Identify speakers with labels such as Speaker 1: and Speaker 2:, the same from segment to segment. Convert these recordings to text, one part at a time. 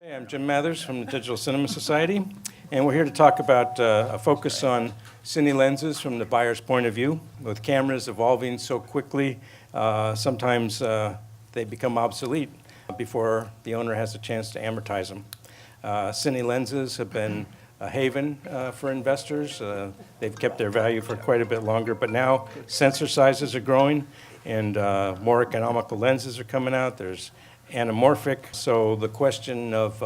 Speaker 1: Hey, I'm Jim Mathers from the Digital Cinema Society, and we're here to talk about a focus on Cine Lenses from the buyer's point of view. With cameras evolving so quickly, sometimes they become obsolete before the owner has a chance to amortize them. Cine Lenses have been a haven for investors. They've kept their value for quite a bit longer, but now sensor sizes are growing and more economical lenses are coming out. There's anamorphic, so the question of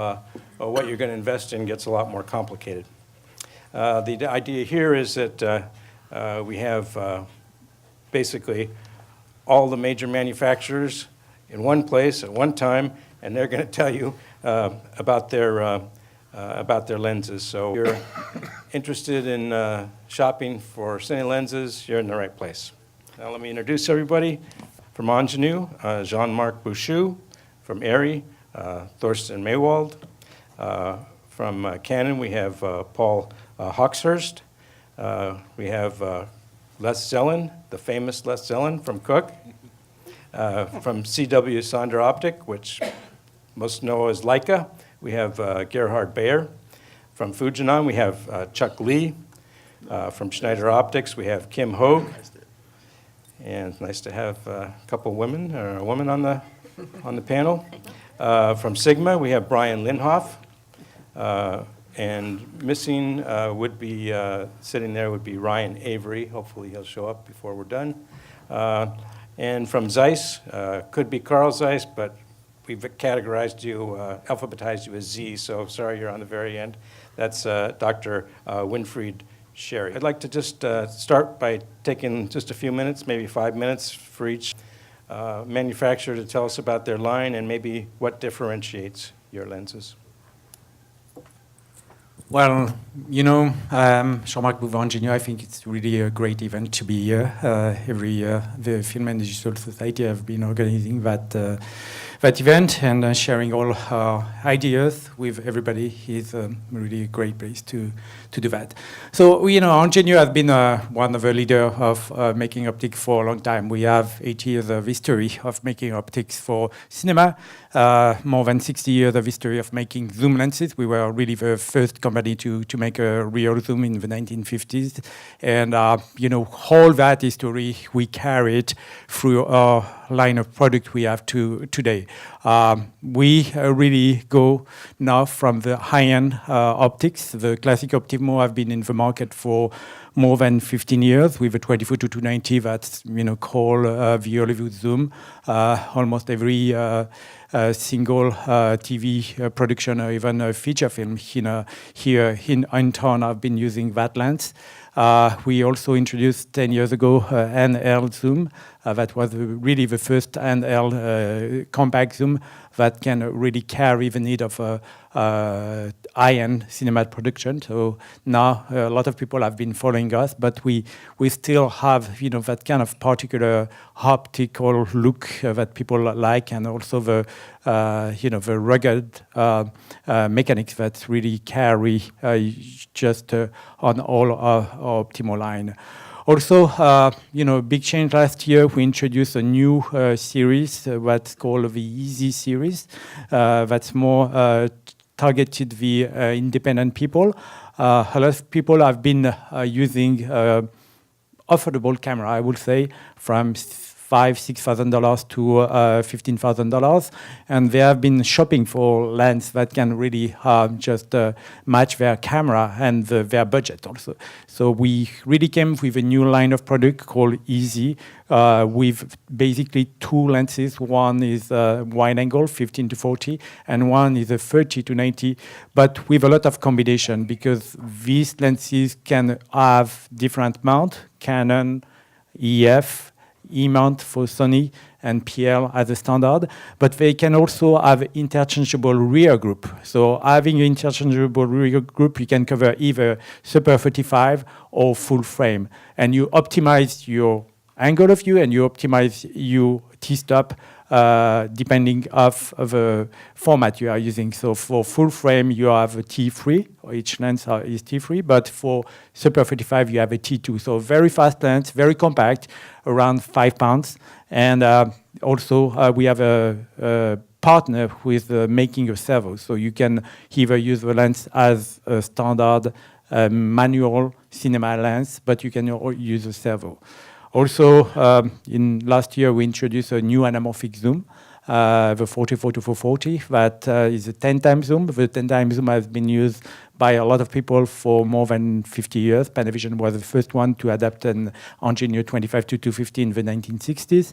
Speaker 1: what you're going to invest in gets a lot more complicated. The idea here is that we have basically all the major manufacturers in one place at one time, and they're going to tell you about their lenses. So if you're interested in shopping for Cine Lenses, you're in the right place. Now let me introduce everybody. From Angenieux, Jean-Marc Bouchut. From ARRI, Thorsten Meywald. From Canon, we have Paul Hauxhurst. We have Les Zellan, the famous Les Zellan from Cooke. From CW Sonderoptic, which most know as Leica, we have Gerhard Baier. From Fujinon, we have Chuck Lee. From Schneider Optics, we have Kim Hogue. And it's nice to have a couple women, or a woman on the panel. From Sigma, we have Brian Linhoff. And missing would be, sitting there would be Ryan Avery. Hopefully he'll show up before we're done. And from Zeiss, could be Carl Zeiss, but we've categorized you, alphabetized you as Z, so sorry you're on the very end. That's Dr. Winfried. Sherry. I'd like to just start by taking just a few minutes, maybe 5 minutes for each manufacturer to tell us about their line and maybe what differentiates your lenses.
Speaker 2: Well, you know, Jean-Marc with Angenieux, I think it's really a great event to be here. Every year, the Film and Digital Society have been organizing that event and sharing all our ideas with everybody is really a great place to do that. So, you know, Angenieux has been one of the leaders of making optics for a long time. We have 80 years of history of making optics for cinema, more than 60 years of history of making zoom lenses. We were really the first company to make a real zoom in the 1950s. And, you know, all that history, we carry it through our line of product we have today. We really go now from the high-end optics. The classic Optimo have been in the market for more than 15 years with a 24-290 that's, you know, called the Hollywood zoom. Almost every single TV production or even a feature film here in town have been using that lens. We also introduced 10 years ago handheld zoom. That was really the first handheld compact zoom that can really carry the need of high-end cinema production. So now a lot of people have been following us, but we still have, you know, that kind of particular optical look that people like, and also the you know, the rugged mechanics that really carry just on all our Optimo line. Also, you know, big change last year, we introduced a new series that's called the Easy series. That's more targeted the independent people. A lot of people have been using affordable camera, I would say, from $5,000–6,000 to $15,000, and they have been shopping for lens that can really just match their camera and their budget also. So we really came with a new line of product called Easy, with basically two lenses. One is wide angle, 15–40, and one is a 30–90, but with a lot of combination, because these lenses can have different mount, Canon, EF, E-mount for Sony, and PL as a standard, but they can also have interchangeable rear group. So having an interchangeable rear group, you can cover either Super 35 or full frame, and you optimize your angle of view and you optimize your T-stop depending of the format you are using. So for full frame, you have a T3, or each lens is T3, but for Super 35, you have a T2. So very fast lens, very compact, around 5 pounds. And also we have a partner with making a servo. So you can either use the lens as a standard manual cinema lens, but you can use a servo. Also, in last year, we introduced a new anamorphic zoom, the 44-440, that is a 10 times zoom. The 10 times zoom has been used by a lot of people for more than 50 years. Panavision was the first one to adapt an Angenieux 25-250 in the 1960s,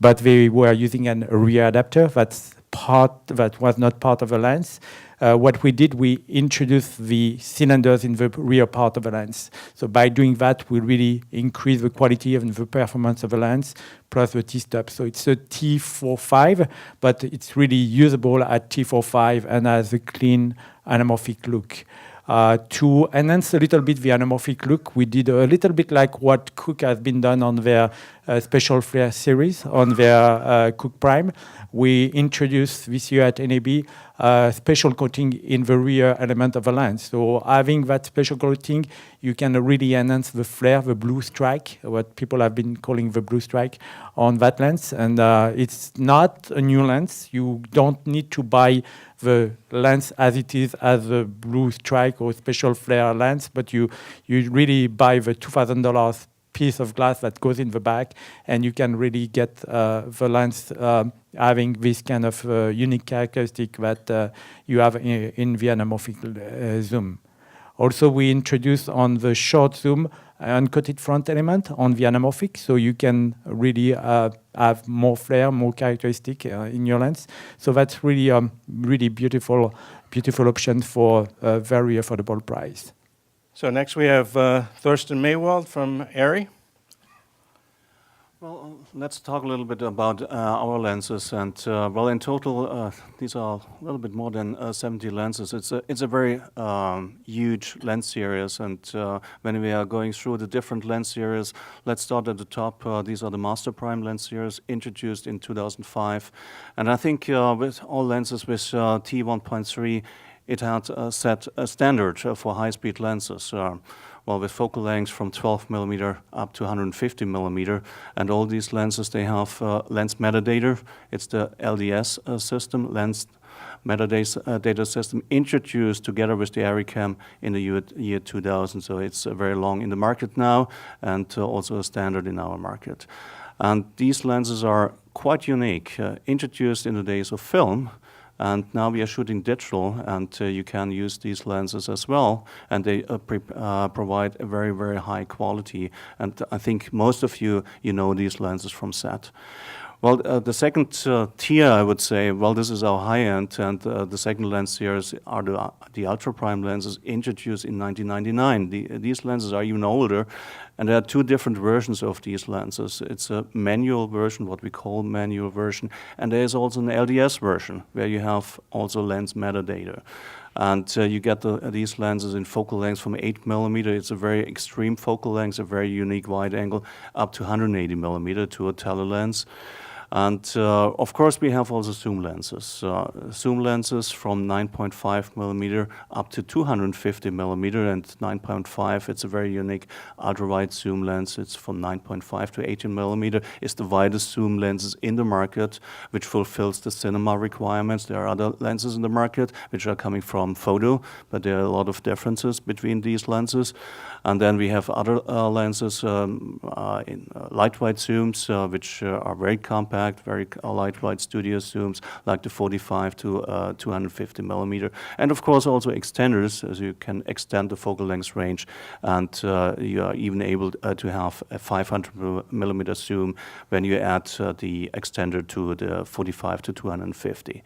Speaker 2: but they were using a rear adapter that was not part of the lens. What we did, we introduced the cylinders in the rear part of the lens. So by doing that, we really increase the quality and the performance of the lens, plus the T-stop. So it's a T45, but it's really usable at T45 and has a clean anamorphic look. To enhance a little bit the anamorphic look, we did a little bit like what Cooke has been done on their special flare series, on their Cooke Prime. We introduced this year at NAB special coating in the rear element of the lens. So having that special coating, you can really enhance the flare, the blue strike, what people have been calling the blue strike on that lens. And it's not a new lens. You don't need to buy the lens as it is as a blue strike or special flare lens, but you really buy the $2,000 piece of glass that goes in the back, and you can really get the lens having this kind of unique characteristic that you have in the anamorphic zoom. Also, we introduced on the short zoom uncoated front element on the anamorphic, so you can really have more flare, more characteristic in your lens. So that's really really beautiful option for a very affordable price.
Speaker 1: So next we have Thorsten Meywald from ARRI.
Speaker 3: Well, let's talk a little bit about our lenses. And well, in total, these are a little bit more than 70 lenses. It's a very huge lens series. And when we are going through the different lens series, let's start at the top. These are the Master Prime lens series, introduced in 2005. And I think with all lenses with T1.3, it had set a standard for high-speed lenses. Well, with focal lengths from 12 millimeter up to 150 millimeter, and all these lenses, they have lens metadata. It's the LDS system, lens metadata system, introduced together with the ARRI cam in the year 2000. So it's very long in the market now, and also a standard in our market. And these lenses are quite unique, introduced in the days of film. And now we are shooting digital, and you can use these lenses as well, and they provide a very, very high quality. And I think most of you know these lenses from set. Well, the second tier, I would say, well, this is our high end, and the second lens series are the ultra prime lenses introduced in 1999. These lenses are even older, and there are two different versions of these lenses. It's a manual version, what we call manual version, and there is also an LDS version, where you have also lens metadata. And you get these lenses in focal lengths from 8 millimeter. It's a very extreme focal length, a very unique wide angle, up to 180 millimeter to a telelens. And of course, we have also zoom lenses. Zoom lenses from 9.5 millimeter up to 250 millimeter, and 9.5, it's a very unique ultra-wide zoom lens. It's from 9.5 to 18 millimeter. It's the widest zoom lenses in the market, which fulfills the cinema requirements. There are other lenses in the market which are coming from photo, but there are a lot of differences between these lenses. And then we have other lenses in light-wide zooms, which are very compact, very light-wide studio zooms, like the 45 to 250 millimeter. And of course also extenders, as you can extend the focal length range, and you are even able to have a 500 millimeter zoom when you add the extender to the 45 to 250.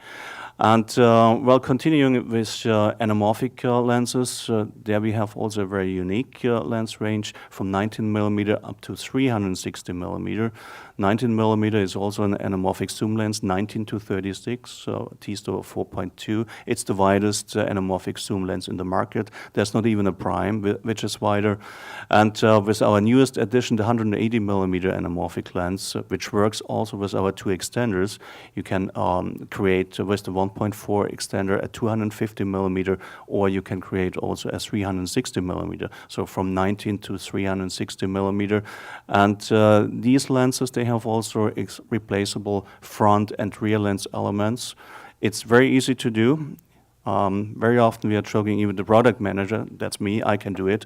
Speaker 3: And well, continuing with anamorphic lenses, there we have also a very unique lens range from 19 millimeter up to 360 millimeter. 19 millimeter is also an anamorphic zoom lens, 19 to 36, so a T-stop of 4.2. It's the widest anamorphic zoom lens in the market. There's not even a prime, which is wider. And with our newest addition, the 180 millimeter anamorphic lens, which works also with our two extenders, you can create with the 1.4 extender a 250 millimeter, or you can create also a 360 millimeter. So from 19 to 360 millimeter. And these lenses, they have also replaced replaceable front and rear lens elements. It's very easy to do. Very often we are joking, even the product manager, that's me, I can do it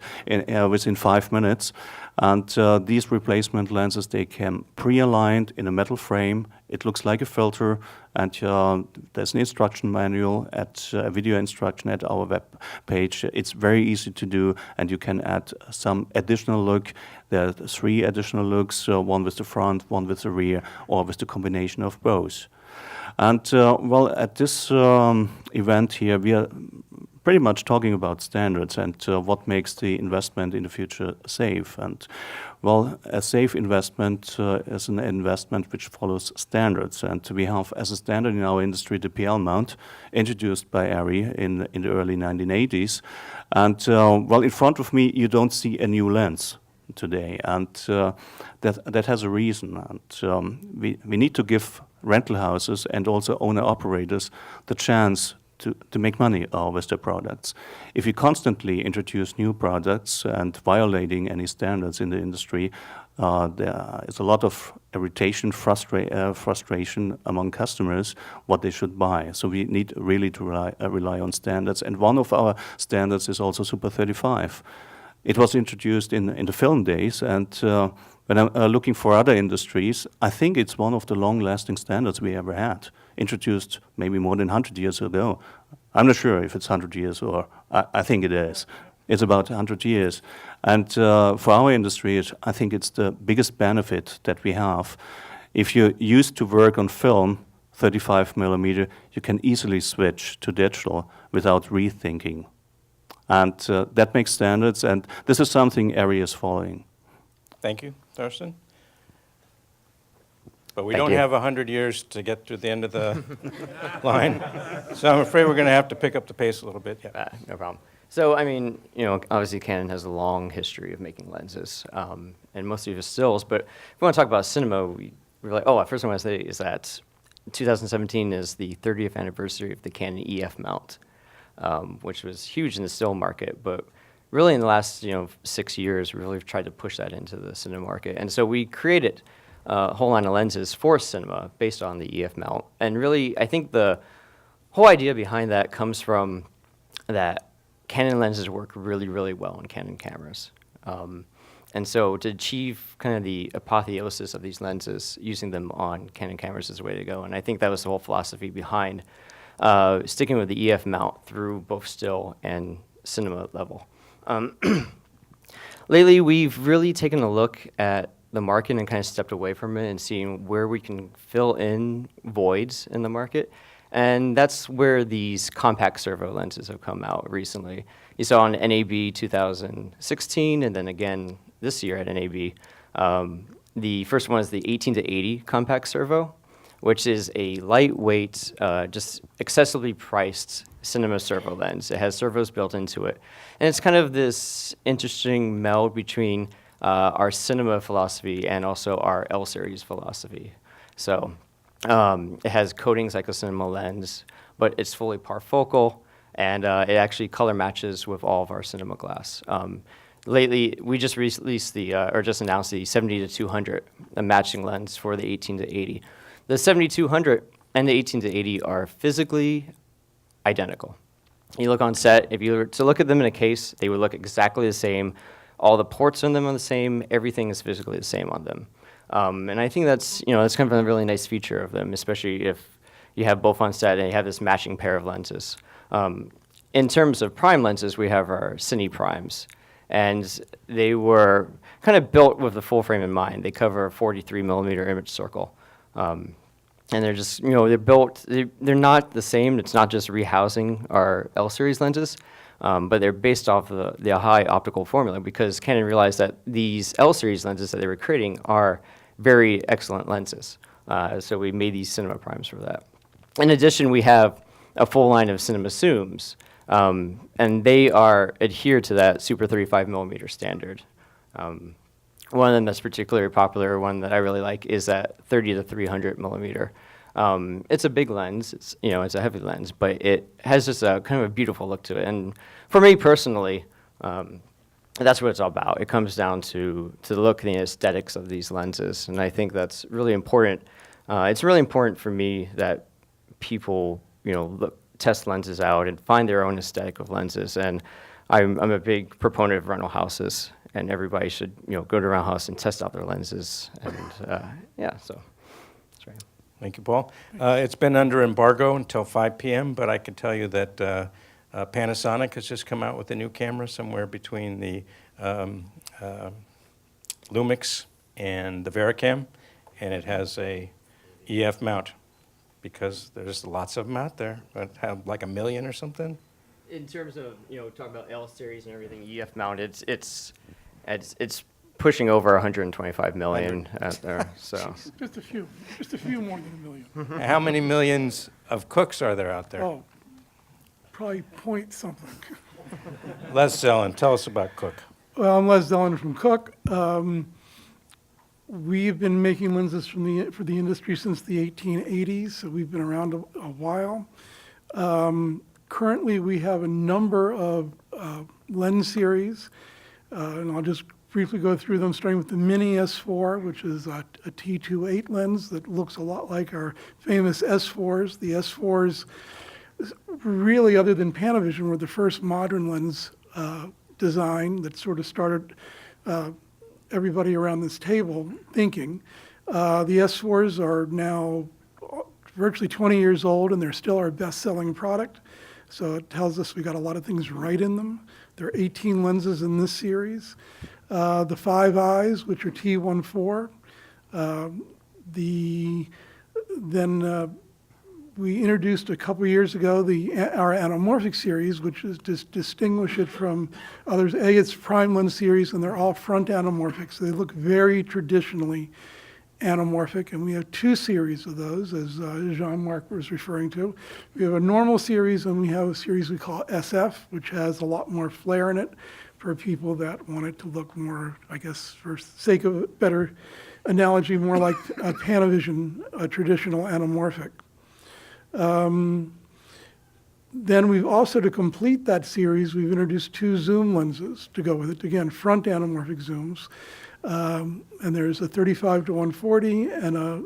Speaker 3: within 5 minutes. And these replacement lenses, they can pre-aligned in a metal frame. It looks like a filter, and there's an instruction manual, a video instruction at our web page. It's very easy to do, and you can add some additional look. There are 3 additional looks, one with the front, one with the rear, or with the combination of both. And well, at this event here, we are pretty much talking about standards and what makes the investment in the future safe. And well, a safe investment is an investment which follows standards. And we have, as a standard in our industry, the PL mount, introduced by ARRI in the early 1980s. And well, in front of me, you don't see a new lens today, and that has a reason. And we need to give rental houses and also owner-operators the chance to make money with their products. If you constantly introduce new products and violating any standards in the industry, there is a lot of irritation, frustration among customers what they should buy. So we need really to rely on standards. And one of our standards is also Super 35. It was introduced in the film days, and when I'm looking for other industries, I think it's one of the long-lasting standards we ever had, introduced maybe more than 100 years ago. I'm not sure if it's 100 years, or I think it is. It's about 100 years. And for our industry, I think it's the biggest benefit that we have. If you used to work on film, 35 millimeter, you can easily switch to digital without rethinking. And that makes standards, and this is something ARRI is following.
Speaker 1: Thank you, Thorsten. But we don't have 100 years to get to the end of the line, so I'm afraid we're going to have to pick up the pace a little bit. Yeah.
Speaker 4: No problem. So, I mean, you know, obviously Canon has a long history of making lenses, and mostly just stills, but if we want to talk about cinema, we're like, oh, first thing I want to say is that 2017 is the 30th anniversary of the Canon EF mount, which was huge in the still market, but really in the last 6 years, we really tried to push that into the cinema market. And so we created a whole line of lenses for cinema based on the EF mount. And really, I think the whole idea behind that comes from that Canon lenses work really, really well on Canon cameras. And so to achieve kind of the apotheosis of these lenses, using them on Canon cameras is the way to go. And I think that was the whole philosophy behind sticking with the EF mount through both still and cinema level. Lately, we've really taken a look at the market and kind of stepped away from it and seeing where we can fill in voids in the market. And that's where these compact servo lenses have come out recently. You saw on NAB 2016, and then again this year at NAB. The first one is the 18 to 80 compact servo, which is a lightweight, just accessibly priced cinema servo lens. It has servos built into it. And it's kind of this interesting meld between our cinema philosophy and also our L-series philosophy. So it has coatings like a cinema lens, but it's fully parfocal, and it actually color matches with all of our cinema glass. Lately, we just released or just announced the 70 to 200, a matching lens for the 18 to 80. The 7200 and the 18 to 80 are physically identical. You look on set, if you were to look at them in a case, they would look exactly the same. All the ports on them are the same. Everything is physically the same on them. And I think that's kind of a really nice feature of them, especially if you have both on set and you have this matching pair of lenses. In terms of prime lenses, we have our Cine Primes, and they were kind of built with the full frame in mind. They cover a 43 millimeter image circle. And they're just, they're built, they're not the same. It's not just rehousing our L-series lenses, but they're based off the high optical formula, because Canon realized that these L-series lenses that they were creating are very excellent lenses. So we made these Cinema Primes for that. In addition, we have a full line of Cinema Zooms, and they are adhere to that Super 35 millimeter standard. One of them that's particularly popular, one that I really like, is that 30 to 300 millimeter. It's a big lens, it's a heavy lens, but it has just a kind of a beautiful look to it. And for me personally, that's what it's all about. It comes down to the look and the aesthetics of these lenses, and I think that's really important It's really important for me that people, test lenses out and find their own aesthetic of lenses. And I'm a big proponent of rental houses, and everybody should, go to a rental house and test out their lenses. And so that's right.
Speaker 1: Thank you, Paul. It's been under embargo until 5 p.m., but I can tell you that Panasonic has just come out with a new camera somewhere between the Lumix and the Vericam, and it has a EF mount, because there's lots of them out there that have like 1 million or something.
Speaker 4: In terms of, talking about L series and everything, EF mounted, it's pushing over 125 million out there. So
Speaker 5: Just a few more than 1 million.
Speaker 1: How many millions of Cookes are there out there?
Speaker 5: Oh, probably point something.
Speaker 1: Les Zellan, tell us about Cooke.
Speaker 5: Well, I'm Les Zellan from Cooke. We've been making lenses for the industry since the 1880s, so we've been around a while. Currently, we have a number of lens series, and I'll just briefly go through them, starting with the Mini S4, which is a T28 lens that looks a lot like our famous S4s. The S4s, really, other than Panavision, were the first modern lens design that sort of started everybody around this table thinking. The S4s are now virtually 20 years old, and they're still our best-selling product. So it tells us we got a lot of things right in them. There are 18 lenses in this series. The 5 Eyes, which are T14. We introduced a couple years ago our anamorphic series, which is distinguish it from others. It's prime lens series, and they're all front anamorphic, so they look very traditionally anamorphic, and we have 2 series of those, as Jean-Marc was referring to. We have a normal series, and we have a series we call SF, which has a lot more flare in it for people that want it to look more, I guess, for sake of a better analogy, more like a Panavision, a traditional anamorphic. Then we've also, to complete that series, we've introduced 2 zoom lenses to go with it. Again, front anamorphic zooms. And there's a 35 to 140, and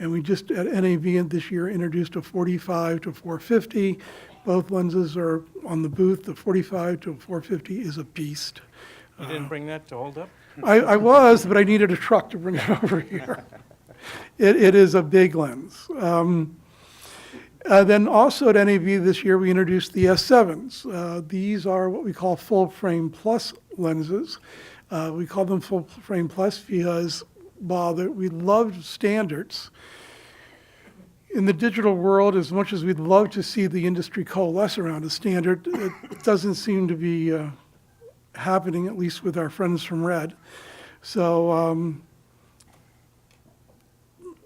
Speaker 5: we just at NAV this year introduced a 45 to 450. Both lenses are on the booth. The 45 to 450 is a beast.
Speaker 1: You didn't bring that to hold up?
Speaker 5: I was, but I needed a truck to bring it over here. It is a big lens. Then also at NAV this year, we introduced the S7s. These are what we call full frame plus lenses. We call them full frame plus because while we love standards, in the digital world, as much as we'd love to see the industry coalesce around a standard, it doesn't seem to be happening, at least with our friends from Red. So,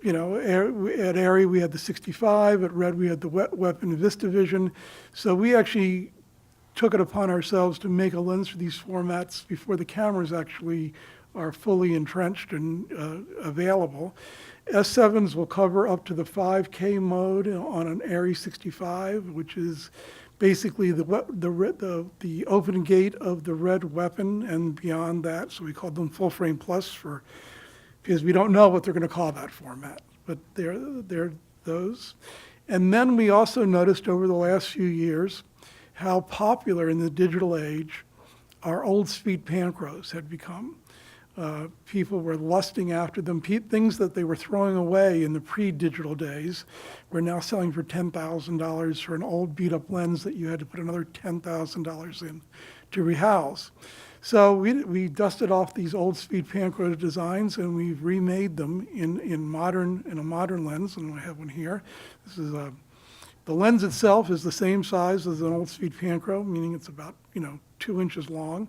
Speaker 5: at ARRI we had the 65, at Red we had the weapon VistaVision. So we actually took it upon ourselves to make a lens for these formats before the cameras actually are fully entrenched and available. S7s will cover up to the 5K mode on an ARRI 65, which is basically the open gate of the Red weapon and beyond that. So we call them full frame plus because we don't know what they're going to call that format, but they're those. And then we also noticed over the last few years how popular in the digital age our old speed Pancros had become. People were lusting after them. Things that they were throwing away in the pre-digital days were now selling for $10,000 for an old beat-up lens that you had to put another $10,000 in to rehouse. So we dusted off these old speed Pancro designs, and we've remade them in a modern lens, and I have one here. This is the lens itself is the same size as an old speed Pancro, meaning it's about 2 inches long.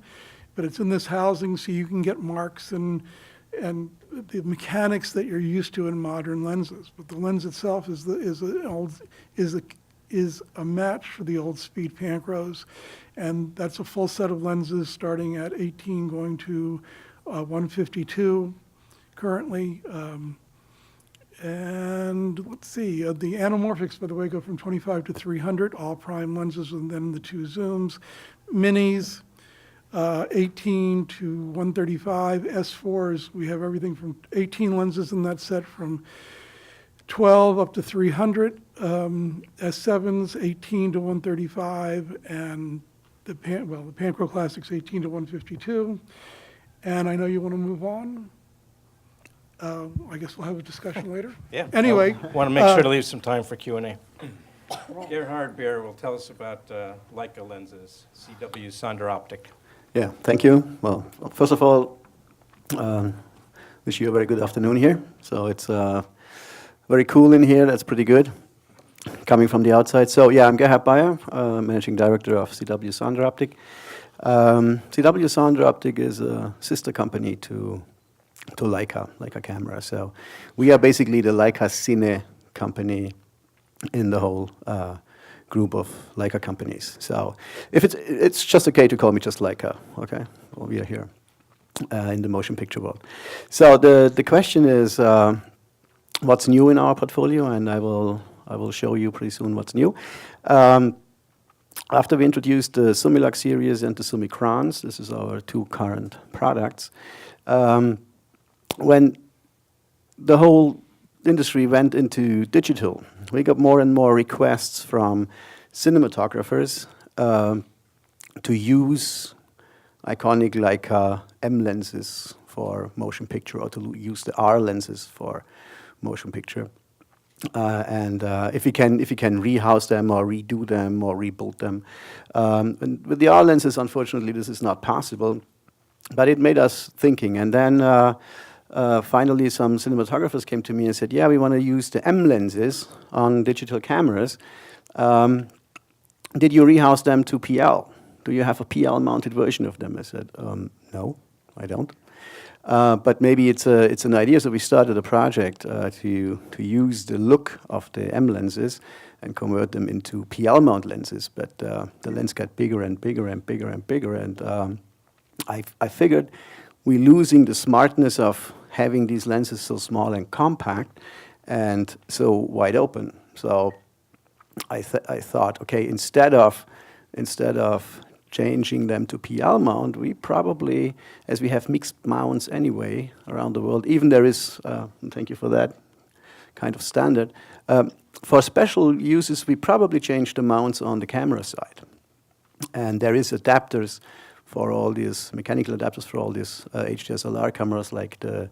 Speaker 5: But it's in this housing so you can get marks and the mechanics that you're used to in modern lenses. But the lens itself is a match for the old speed Pancros, and that's a full set of lenses starting at 18 going to 152 currently. And let's see, the anamorphics, by the way, go from 25 to 300, all prime lenses, and then the 2 zooms. Minis, 18 to 135. S4s, we have everything from 18 lenses in that set from 12 up to 300, S7s 18 to 135, and the Panchro Classics 18 to 152. And I know you want to move on. I guess we'll have a discussion later.
Speaker 1: Yeah.
Speaker 5: Anyway,
Speaker 1: Want to make sure to leave some time for Q&A. Gerhard Baier will tell us about Leica lenses, CW Sonderoptic.
Speaker 6: Yeah, thank you. Well, first of all, wish you a very good afternoon here. So it's very cool in here. That's pretty good, coming from the outside. So yeah, I'm Gerhard Baier, Managing Director of CW Sonderoptic. CW Sonderoptic is a sister company to Leica camera. So we are basically the Leica Cine company in the whole group of Leica companies. So if it's just okay to call me just Leica, okay? Well, we are here in the motion picture world. So the question is, what's new in our portfolio? And I will show you pretty soon what's new. After we introduced the Summilux series and the Summicrons, this is our two current products. When the whole industry went into digital, we got more and more requests from cinematographers to use iconic Leica M lenses for motion picture, or to use the R lenses for motion picture. And if you can rehouse them or redo them or rebuild them. And with the R lenses, unfortunately, this is not possible. But it made us thinking. And then finally, some cinematographers came to me and said, yeah, we want to use the M lenses on digital cameras. Did you rehouse them to PL? Do you have a PL-mounted version of them? I said, no, I don't. But maybe it's an idea. So we started a project to use the look of the M lenses and convert them into PL mount lenses. But the lens got bigger and bigger and bigger and bigger. And I figured we're losing the smartness of having these lenses so small and compact and so wide open. So I thought, okay, instead of changing them to PL mount, we probably, as we have mixed mounts anyway around the world, even there is, thank you for that, kind of standard, for special uses, we probably change the mounts on the camera side. And there is adapters for all these, mechanical adapters for all these HDSLR cameras like the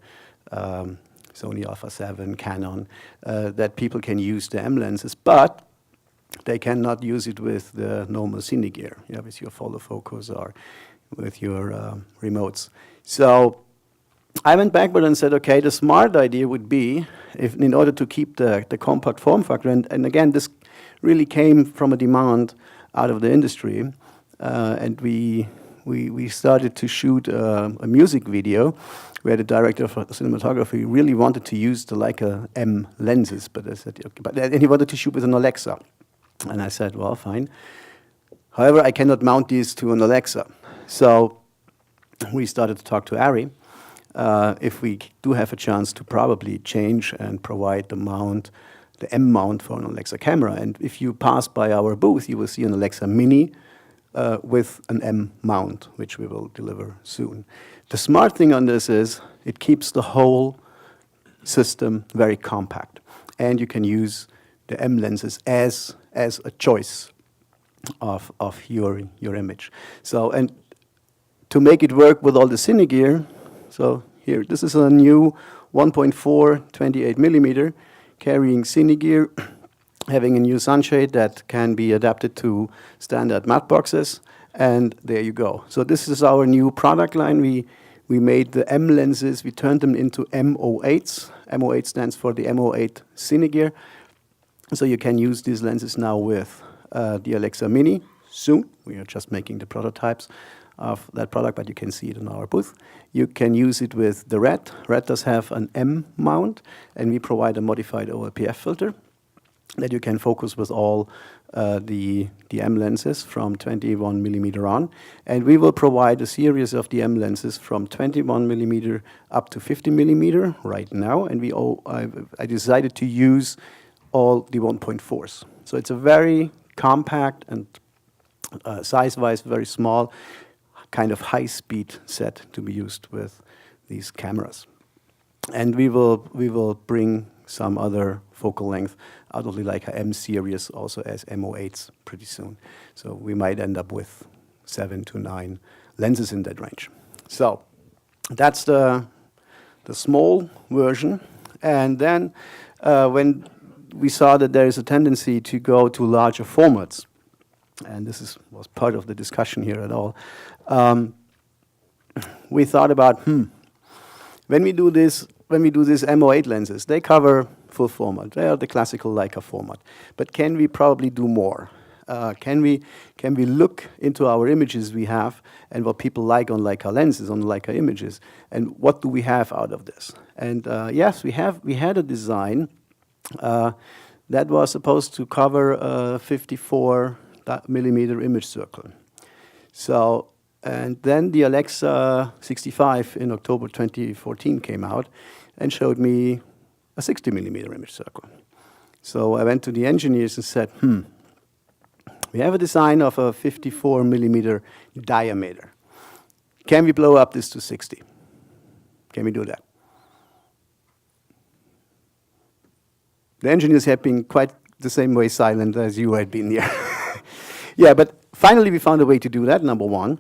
Speaker 6: Sony Alpha 7, Canon, that people can use the M lenses, but they cannot use it with the normal Cine Gear, with your follow focus or with your remotes. So I went backward and said, okay, the smart idea would be, if in order to keep the compact form factor, and again, this really came from a demand out of the industry, and we started to shoot a music where the director of cinematography really wanted to use the Leica M lenses, but I said, okay, and he wanted to shoot with an Alexa. And I said, well, fine. However, I cannot mount these to an Alexa. So we started to talk to ARRI if we do have a chance to probably change and provide the mount, the M mount for an Alexa camera. And if you pass by our booth, you will see an Alexa Mini with an M mount, which we will deliver soon. The smart thing on this is it keeps the whole system very compact. And you can use the M lenses as a choice of your image. So, and to make it work with all the Cine Gear, so here, this is a new 1.4 28 millimeter carrying Cine Gear, having a new sunshade that can be adapted to standard matte boxes, and there you go. So this is our new product line. We made the M lenses, we turned them into M08s. M08 stands for the M08 Cine Gear. So you can use these lenses now with the Alexa Mini soon. We are just making the prototypes of that product, but you can see it in our booth. You can use it with the Red. Red does have an M mount, and we provide a modified OLPF filter that you can focus with all the M lenses from 21 millimeter on. And we will provide a series of the M lenses from 21 millimeter up to 50 millimeter right now. And I decided to use all the 1.4s. So it's a very compact and size-wise very small, kind of high-speed set to be used with these cameras. And we will bring some other focal length out of the Leica M series, also as M08s pretty soon. So we might end up with 7 to 9 lenses in that range. So that's the small version. And then when we saw that there is a tendency to go to larger formats, and this was part of the discussion here at all, we thought about, when we do these M08 lenses, they cover full format. They are the classical Leica format. But can we probably do more? Can we look into our images we have and what people like on Leica lenses, on Leica images, and what do we have out of this? And yes, we had a design that was supposed to cover a 54 millimeter image circle. So, and then the Alexa 65 in October 2014 came out and showed me a 60 millimeter image circle. So I went to the engineers and said, we have a design of a 54 millimeter diameter. Can we blow up this to 60? Can we do that? The engineers have been quite the same way silent as you had been here. Yeah, but finally we found a way to do that, number one.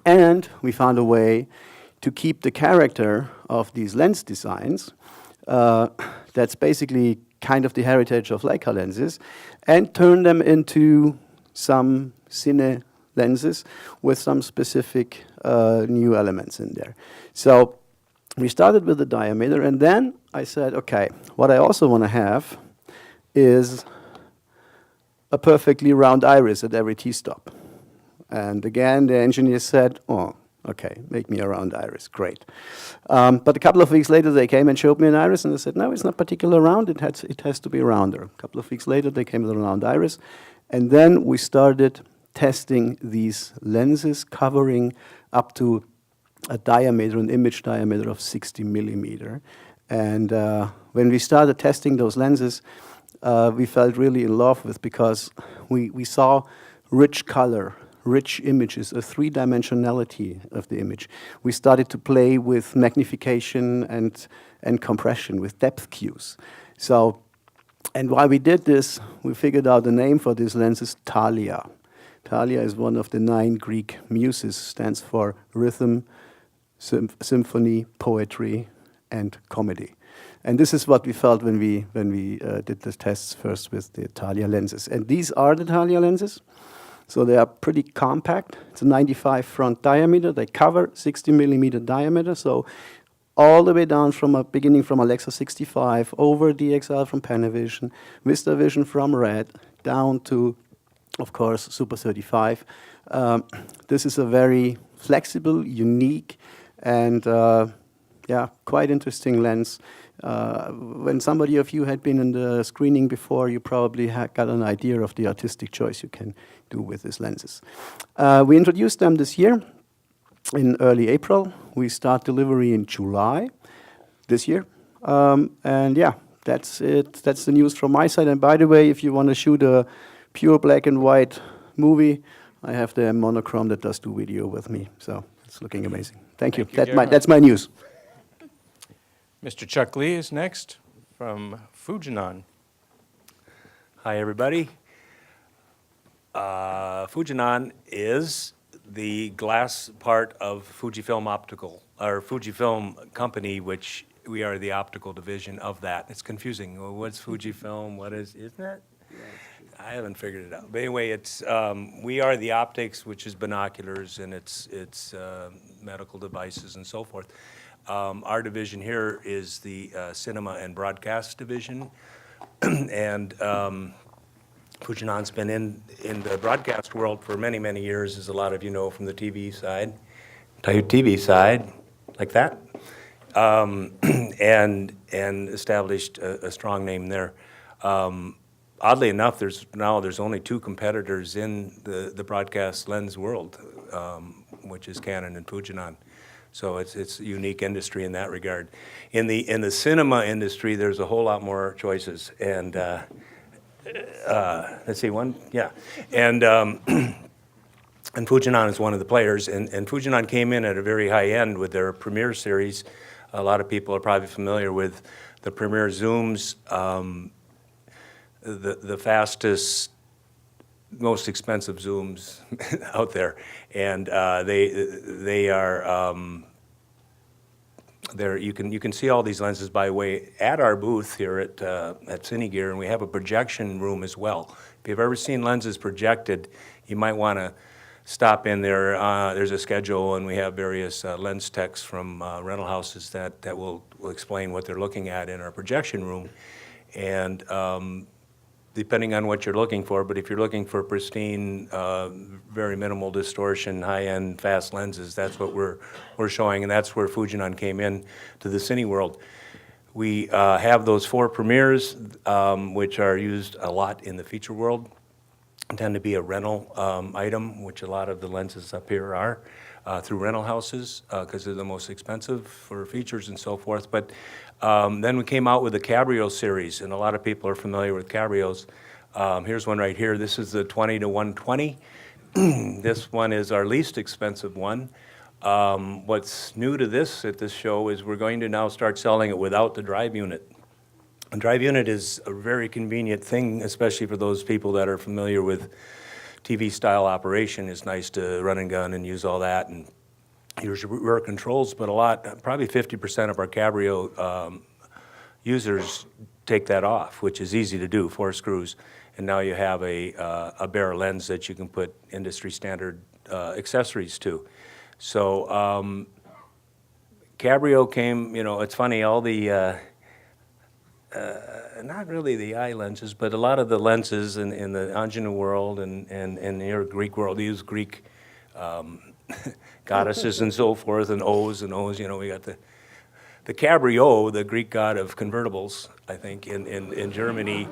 Speaker 6: And we found a way to keep the character of these lens designs. That's basically kind of the heritage of Leica lenses, and turn them into some Cine lenses with some specific new elements in there. So we started with the diameter, and then I said, okay, what I also want to have is a perfectly round iris at every T-stop. And again, the engineer said, oh, okay, make me a round iris, great. But a couple of weeks later, they came and showed me an iris, and they said, no, it's not particularly round, it has to be rounder. A couple of weeks later, they came with a round iris, and then we started testing these lenses covering up to a diameter, an image diameter of 60 millimeter. And when we started testing those lenses, we felt really in love with, because we saw rich color, rich images, a three-dimensionality of the image. We started to play with magnification and compression, with depth cues. So, and while we did this, we figured out the name for this lens is Thalia. Thalia is one of the 9 Greek muses, stands for rhythm, symphony, poetry, and comedy. And this is what we felt when we did the tests first with the Thalia lenses. And these are the Thalia lenses. So they are pretty compact. It's a 95 front diameter. They cover 60 millimeter diameter. So all the way down beginning from Alexa 65, over DXL from Panavision, VistaVision from Red, down to, of course, Super 35. This is a very flexible, unique, and quite interesting lens. When somebody of you had been in the screening before, you probably got an idea of the artistic choice you can do with these lenses. We introduced them this year in early April. We start delivery in July this year. And yeah, that's it. That's the news from my side. And by the way, if you want to shoot a pure black and white movie, I have the monochrome that does do video with me. So it's looking amazing. Thank you. That's my news.
Speaker 1: Mr. Chuck Lee is next from Fujinon.
Speaker 7: Hi, everybody. Fujinon is the glass part of Fujifilm Optical, or Fujifilm Company, which we are the optical division of that. It's confusing. Well, what's Fujifilm? What isn't it? I haven't figured it out. But anyway, it's we are the optics, which is binoculars, and it's medical devices and so forth. Our division here is the cinema and broadcast division, and Fujinon's been in the broadcast world for many, many years, as a lot of you know from the TV side, like that, and established a strong name there. Oddly enough, there's only 2 competitors in the broadcast lens world, which is Canon and Fujinon. So it's a unique industry in that regard. In the cinema industry, there's a whole lot more choices, and let's see, one, yeah, and Fujinon is one of the players, and Fujinon came in at a very high end with their Premiere series. A lot of people are probably familiar with the premier zooms, the fastest, most expensive zooms out there, and they are. There, you can see all these lenses by way at our booth here at Cine Gear, and we have a projection room as well. If you've ever seen lenses projected, you might want to stop in there. There's a schedule, and we have various lens techs from rental houses that will explain what they're looking at in our projection room. And depending on what you're looking for, but if you're looking for pristine, very minimal distortion, high-end, fast lenses, that's what we're showing, and that's where Fujinon came in to the cine world. We have those 4 premieres, which are used a lot in the feature world, tend to be a rental item, which a lot of the lenses up here are, through rental houses, because they're the most expensive for features and so forth. But then we came out with the Cabrio series, and a lot of people are familiar with Cabrios. Here's one right here. This is the 20 to 120. This one is our least expensive one. What's new to this at this show is we're going to now start selling it without the drive unit. A drive unit is a very convenient thing, especially for those people that are familiar with TV-style operation. It's nice to run and gun and use all that and use your rear controls, but probably 50% of our Cabrio users take that off, which is easy to do, 4 screws, and now you have a bare lens that you can put industry standard accessories to. So Cabrio came, it's funny, all the not really the eye lenses, but a lot of the lenses in the Angenieux world and your Greek world, they use Greek goddesses and so forth, and O's, we got the Cabrio, the Greek god of convertibles, I think, in Germany.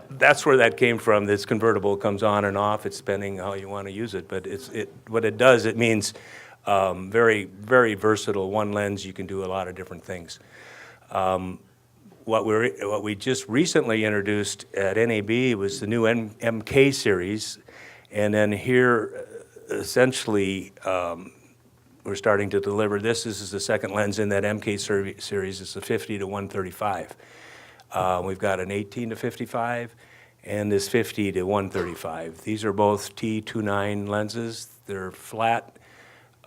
Speaker 7: That's where that came from. This convertible comes on and off. It's depending how you want to use it, but what it does, it means very, very versatile. One lens, you can do a lot of different things. What we just recently introduced at NAB was the new MK series, and then here, essentially, we're starting to deliver this. This is the second lens in that MK series. It's a 50 to 135. We've got an 18 to 55 and this 50 to 135. These are both T29 lenses. They're flat,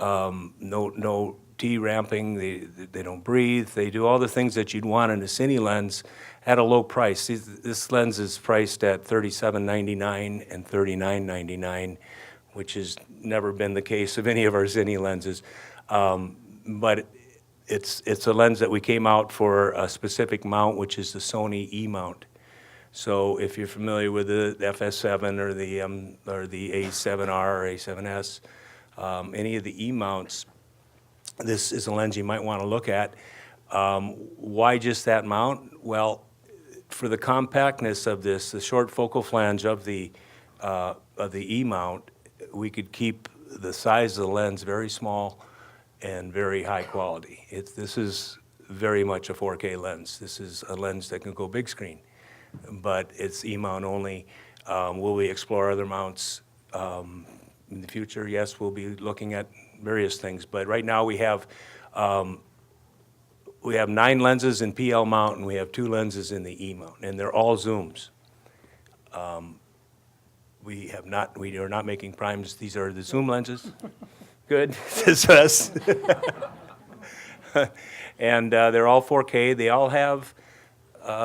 Speaker 7: no T-ramping, they don't breathe. They do all the things that you'd want in a Cine lens at a low price. This lens is priced at $37.99 and $39.99, which has never been the case of any of our Cine lenses. But it's a lens that we came out for a specific mount, which is the Sony E-mount. So if you're familiar with the FS7 or the A7R or A7S, any of the E-mounts, this is a lens you might want to look at. Why just that mount? Well, for the compactness of this, the short focal flange of the E-mount, we could keep the size of the lens very small and very high quality. This is very much a 4K lens. This is a lens that can go big screen, but it's E-mount only. Will we explore other mounts in the future? Yes, we'll be looking at various things, but right now we have 9 lenses in PL mount and we have 2 lenses in the E mount, and they're all zooms. We are not making primes. These are the zoom lenses. Good, this is us. And they're all 4K. They all have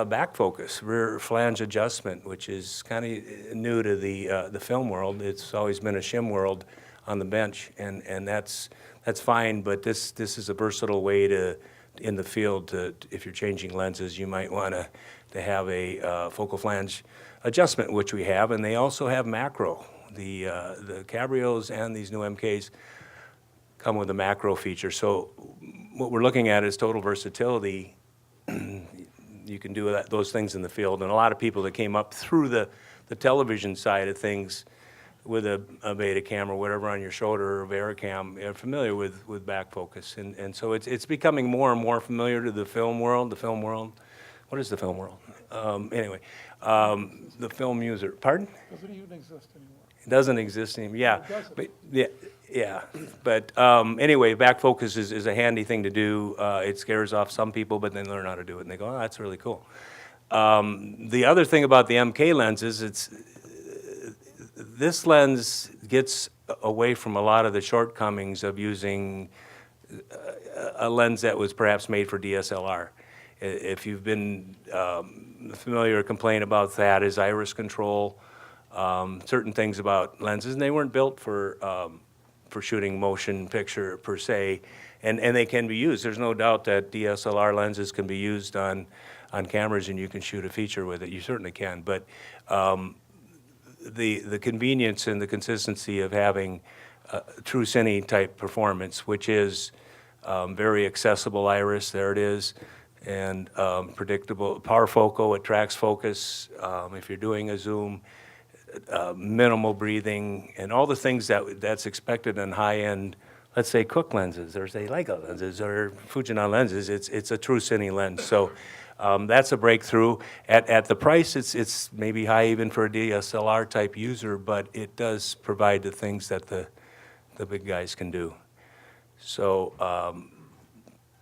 Speaker 7: back focus, rear flange adjustment, which is kind of new to the film world. It's always been a shim world on the bench, and that's fine. But this is a versatile way to, in the field, to, if you're changing lenses, you might want to have a focal flange adjustment, which we have, and they also have macro. The Cabrios and these new MKs come with a macro feature. So what we're looking at is total versatility. You can do those things in the field, and a lot of people that came up through the television side of things with a beta camera, whatever on your shoulder, or Vericam, are familiar with back focus, and so it's becoming more and more familiar to the film world. The film world, what is the film world? Anyway, the film user. Pardon?
Speaker 5: Doesn't even exist anymore.
Speaker 7: It doesn't exist anymore. Yeah,
Speaker 5: It doesn't.
Speaker 7: but yeah, Yeah, but anyway, back focus is a handy thing to do. It scares off some people, but then they learn how to do it, and they go, oh, that's really cool. The other thing about the MK lens is this lens gets away from a lot of the shortcomings of using a lens that was perhaps made for DSLR. If you've been familiar or complain about that is iris control, certain things about lenses, and they weren't built for shooting motion picture per se, and they can be used. There's no doubt that DSLR lenses can be used on cameras and you can shoot a feature with it. You certainly can, but the convenience and the consistency of having true cine type performance, which is very accessible iris, there it is, and predictable power focal, it tracks focus. If you're doing a zoom, minimal breathing, and all the things that's expected in high-end, let's say Cooke lenses, or say Leica lenses, or Fujinon lenses. It's a true cine lens. So that's a breakthrough. At the price, it's maybe high even for a DSLR type user, but it does provide the things that the big guys can do. So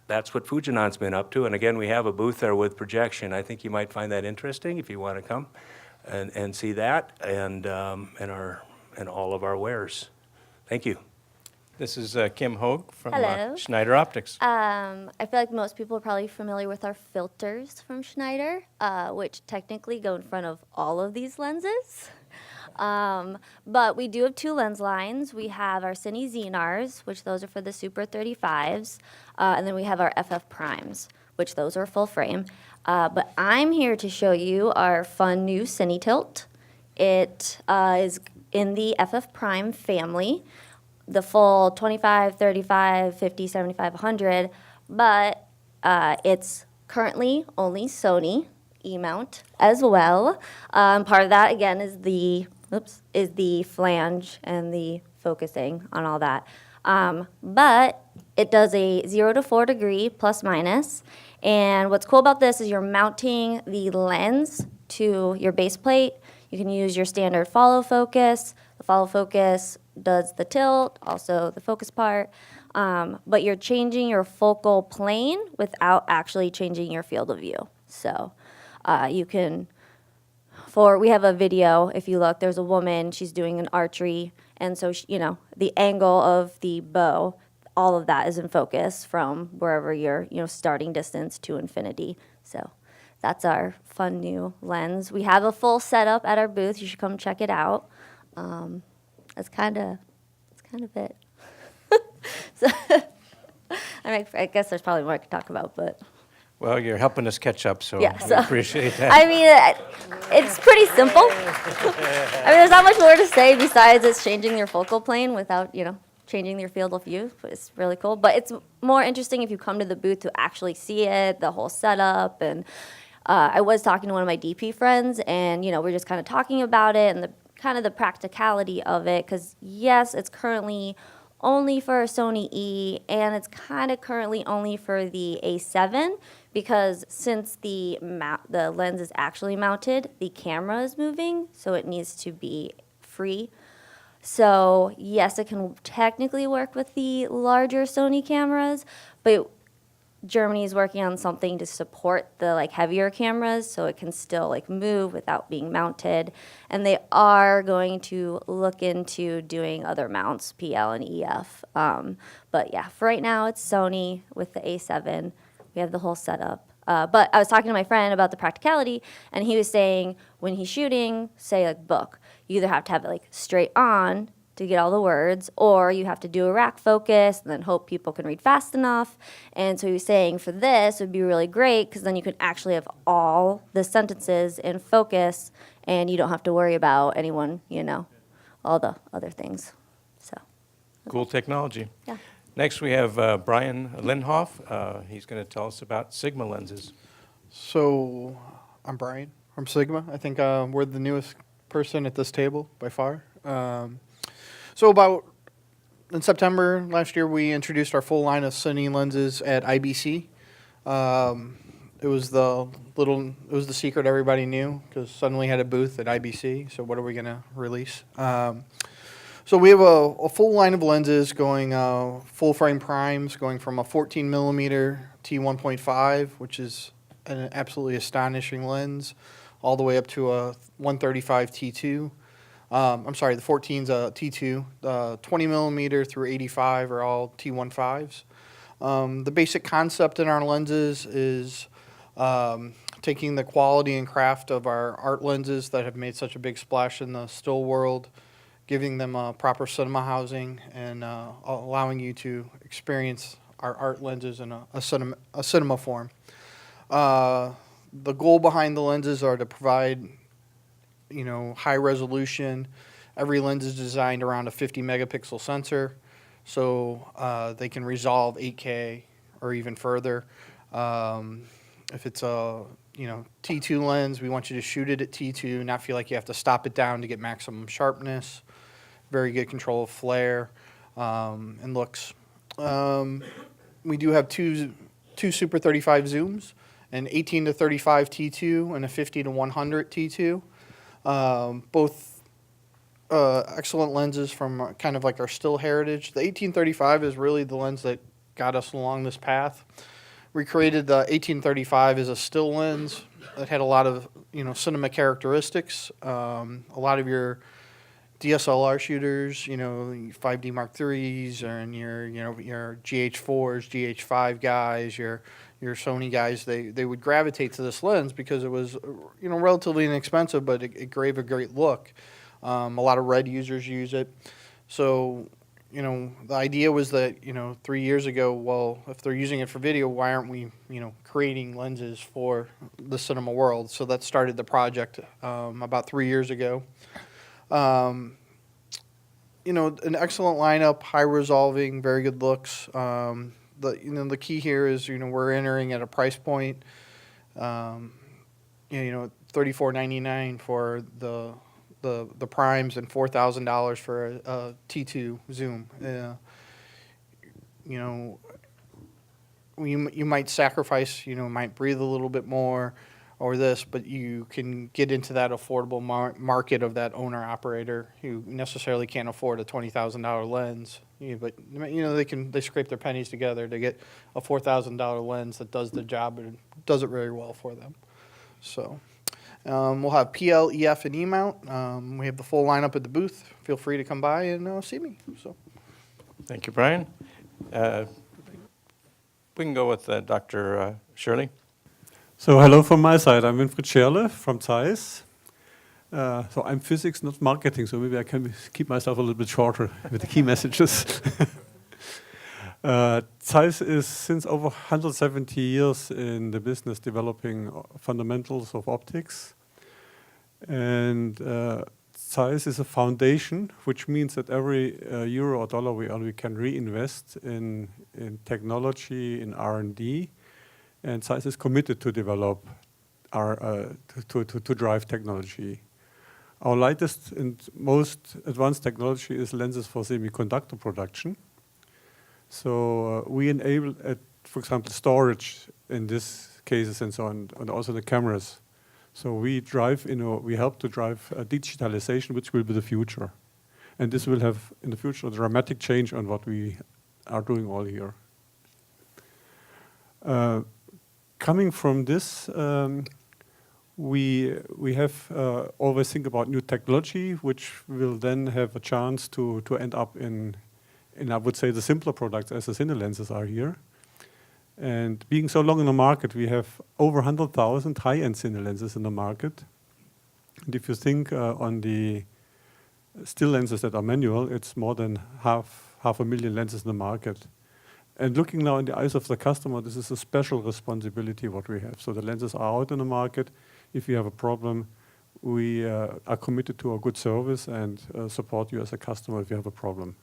Speaker 7: that's what Fujinon's been up to. And again, we have a booth there with projection. I think you might find that interesting if you want to come and see that and all of our wares. Thank you.
Speaker 1: This is Kim Hogue from
Speaker 8: Hello.
Speaker 1: Schneider Optics.
Speaker 8: I feel like most people are probably familiar with our filters from Schneider, which technically go in front of all of these lenses. But we do have two lens lines. We have our Cine Xenars, which those are for the Super 35s, and then we have our FF Primes, which those are full frame. But I'm here to show you our fun new Cine Tilt. It is in the FF Prime family, the full 25, 35, 50, 75, 100, but it's currently only Sony E-mount as well. Part of that, again, is the flange and the focusing on all that. But it does a 0 to 4 degree plus minus. And what's cool about this is you're mounting the lens to your base plate. You can use your standard follow focus. The follow focus does the tilt, also the focus part. But you're changing your focal plane without actually changing your field of view. So you can, we have a video, if you look, there's a woman, she's doing an archery, and so, the angle of the bow, all of that is in focus from wherever your, starting distance to infinity. So that's our fun new lens. We have a full setup at our booth. You should come check it out. That's kind of it. So, I guess there's probably more I could talk about, but.
Speaker 1: Well, you're helping us catch up, so
Speaker 8: Yeah,
Speaker 1: we
Speaker 8: so-
Speaker 1: appreciate that.
Speaker 8: I mean, it's pretty simple. I mean, there's not much more to say besides it's changing your focal plane without, changing your field of view. It's really cool. But it's more interesting if you come to the booth to actually see it, the whole setup. And I was talking to one of my DP friends, and, we're just kind of talking about it and the practicality of it. Because, yes, it's currently only for Sony E, and it's kind of currently only for the A7, because since the lens is actually mounted, the camera is moving, so it needs to be free. So yes, it can technically work with the larger Sony cameras, but Germany is working on something to support the heavier cameras, so it can still move without being mounted. And they are going to look into doing other mounts, PL and EF. But yeah, for right now it's Sony with the A7. We have the whole setup. But I was talking to my friend about the practicality, and he was saying when he's shooting, say book, you either have to have it straight on to get all the words, or you have to do a rack focus and then hope people can read fast enough. And so he was saying for this, it would be really great because then you can actually have all the sentences in focus and you don't have to worry about anyone, all the other things. So.
Speaker 1: Cool technology.
Speaker 8: Yeah.
Speaker 1: Next, we have Brian Linhoff. He's going to tell us about Sigma lenses.
Speaker 9: So, I'm Brian from Sigma. I think we're the newest person at this table by far. So about in September last year, we introduced our full line of Cine lenses at IBC. It was the secret everybody knew because suddenly had a booth at IBC. So what are we gonna release? So we have a full line of lenses going full frame primes, going from a 14 millimeter T1.5, which is an absolutely astonishing lens, all the way up to a 135 T2. I'm sorry, the 14's a T2. 20 millimeter through 85 are all T1.5s. The basic concept in our lenses is taking the quality and craft of our art lenses that have made such a big splash in the still world, giving them a proper cinema housing, and allowing you to experience our art lenses in a cinema form. The goal behind the lenses are to provide, high resolution. Every lens is designed around a 50 megapixel sensor, so they can resolve 8K or even further. If it's a T2 lens, we want you to shoot it at T2, not feel like you have to stop it down to get maximum sharpness. Very good control of flare and looks. We do have two Super 35 zooms, an 18 to 35 T2 and a 50 to 100 T2. Both excellent lenses from kind of like our still heritage. The 1835 is really the lens that got us along this path. We created the 1835 as a still lens that had a lot of cinema characteristics. A lot of your DSLR shooters, 5D Mark IIIs, and your GH4s, GH5 guys, your Sony guys, they would gravitate to this lens because it was relatively inexpensive, but it gave a great look. A lot of red users use it. So, the idea was that, 3 years ago, well, if they're using it for video, why aren't we, creating lenses for the cinema world? So that started the project about 3 years ago. An excellent lineup, high resolving, very good looks. The key here is, we're entering at a price point, $34.99 for the primes and $4,000 for a T2 zoom. You might sacrifice, might breathe a little bit more or this, but you can get into that affordable market of that owner-operator who necessarily can't afford a $20,000 lens. But they scrape their pennies together to get a $4,000 lens that does the job and does it very well for them. So we'll have PL, EF, and E mount. We have the full lineup at the booth. Feel free to come by and see me. So,
Speaker 1: Thank you, Brian. We can go with Dr. Scherle.
Speaker 10: So hello from my side. I'm Winfried Scherle from Zeiss. So I'm physics, not marketing, so maybe I can keep myself a little bit shorter with the key messages. Zeiss is since over 170 years in the business developing fundamentals of optics. And Zeiss is a foundation, which means that every euro or dollar we earn, we can reinvest in technology, in R&D. And Zeiss is committed to develop to drive technology. Our latest and most advanced technology is lenses for semiconductor production. So we enable, for example, storage in these cases and so on, and also the cameras. So we help to drive digitalization, which will be the future. And this will have, in the future, a dramatic change on what we are doing all here. Coming from this, we have always think about new technology, which will then have a chance to end up in I would say the simpler products as the Cine Lenses are here. And being so long in the market, we have over 100,000 high-end Cine Lenses in the market. And if you think on the still lenses that are manual, it's more than half a million lenses in the market. And looking now in the eyes of the customer, this is a special responsibility what we have. So the lenses are out in the market. If you have a problem, we are committed to a good service and support you as a customer if you have a problem.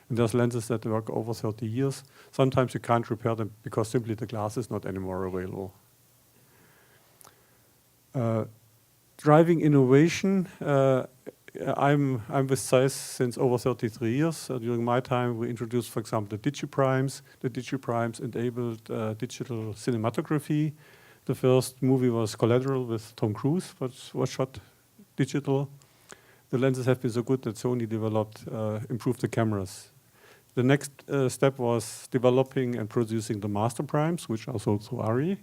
Speaker 10: And there's lenses that work over 30 years. Sometimes you can't repair them because simply the glass is not anymore available. Driving innovation, I'm with Zeiss since over 33 years. During my time, we introduced, for example, the digiprimes. The digiprimes enabled digital cinematography. The first movie was Collateral with Tom Cruise, which was shot digital. the lenses have been so good that Sony developed, improved the cameras. The next step was developing and producing the master primes, which are sold through ARRI.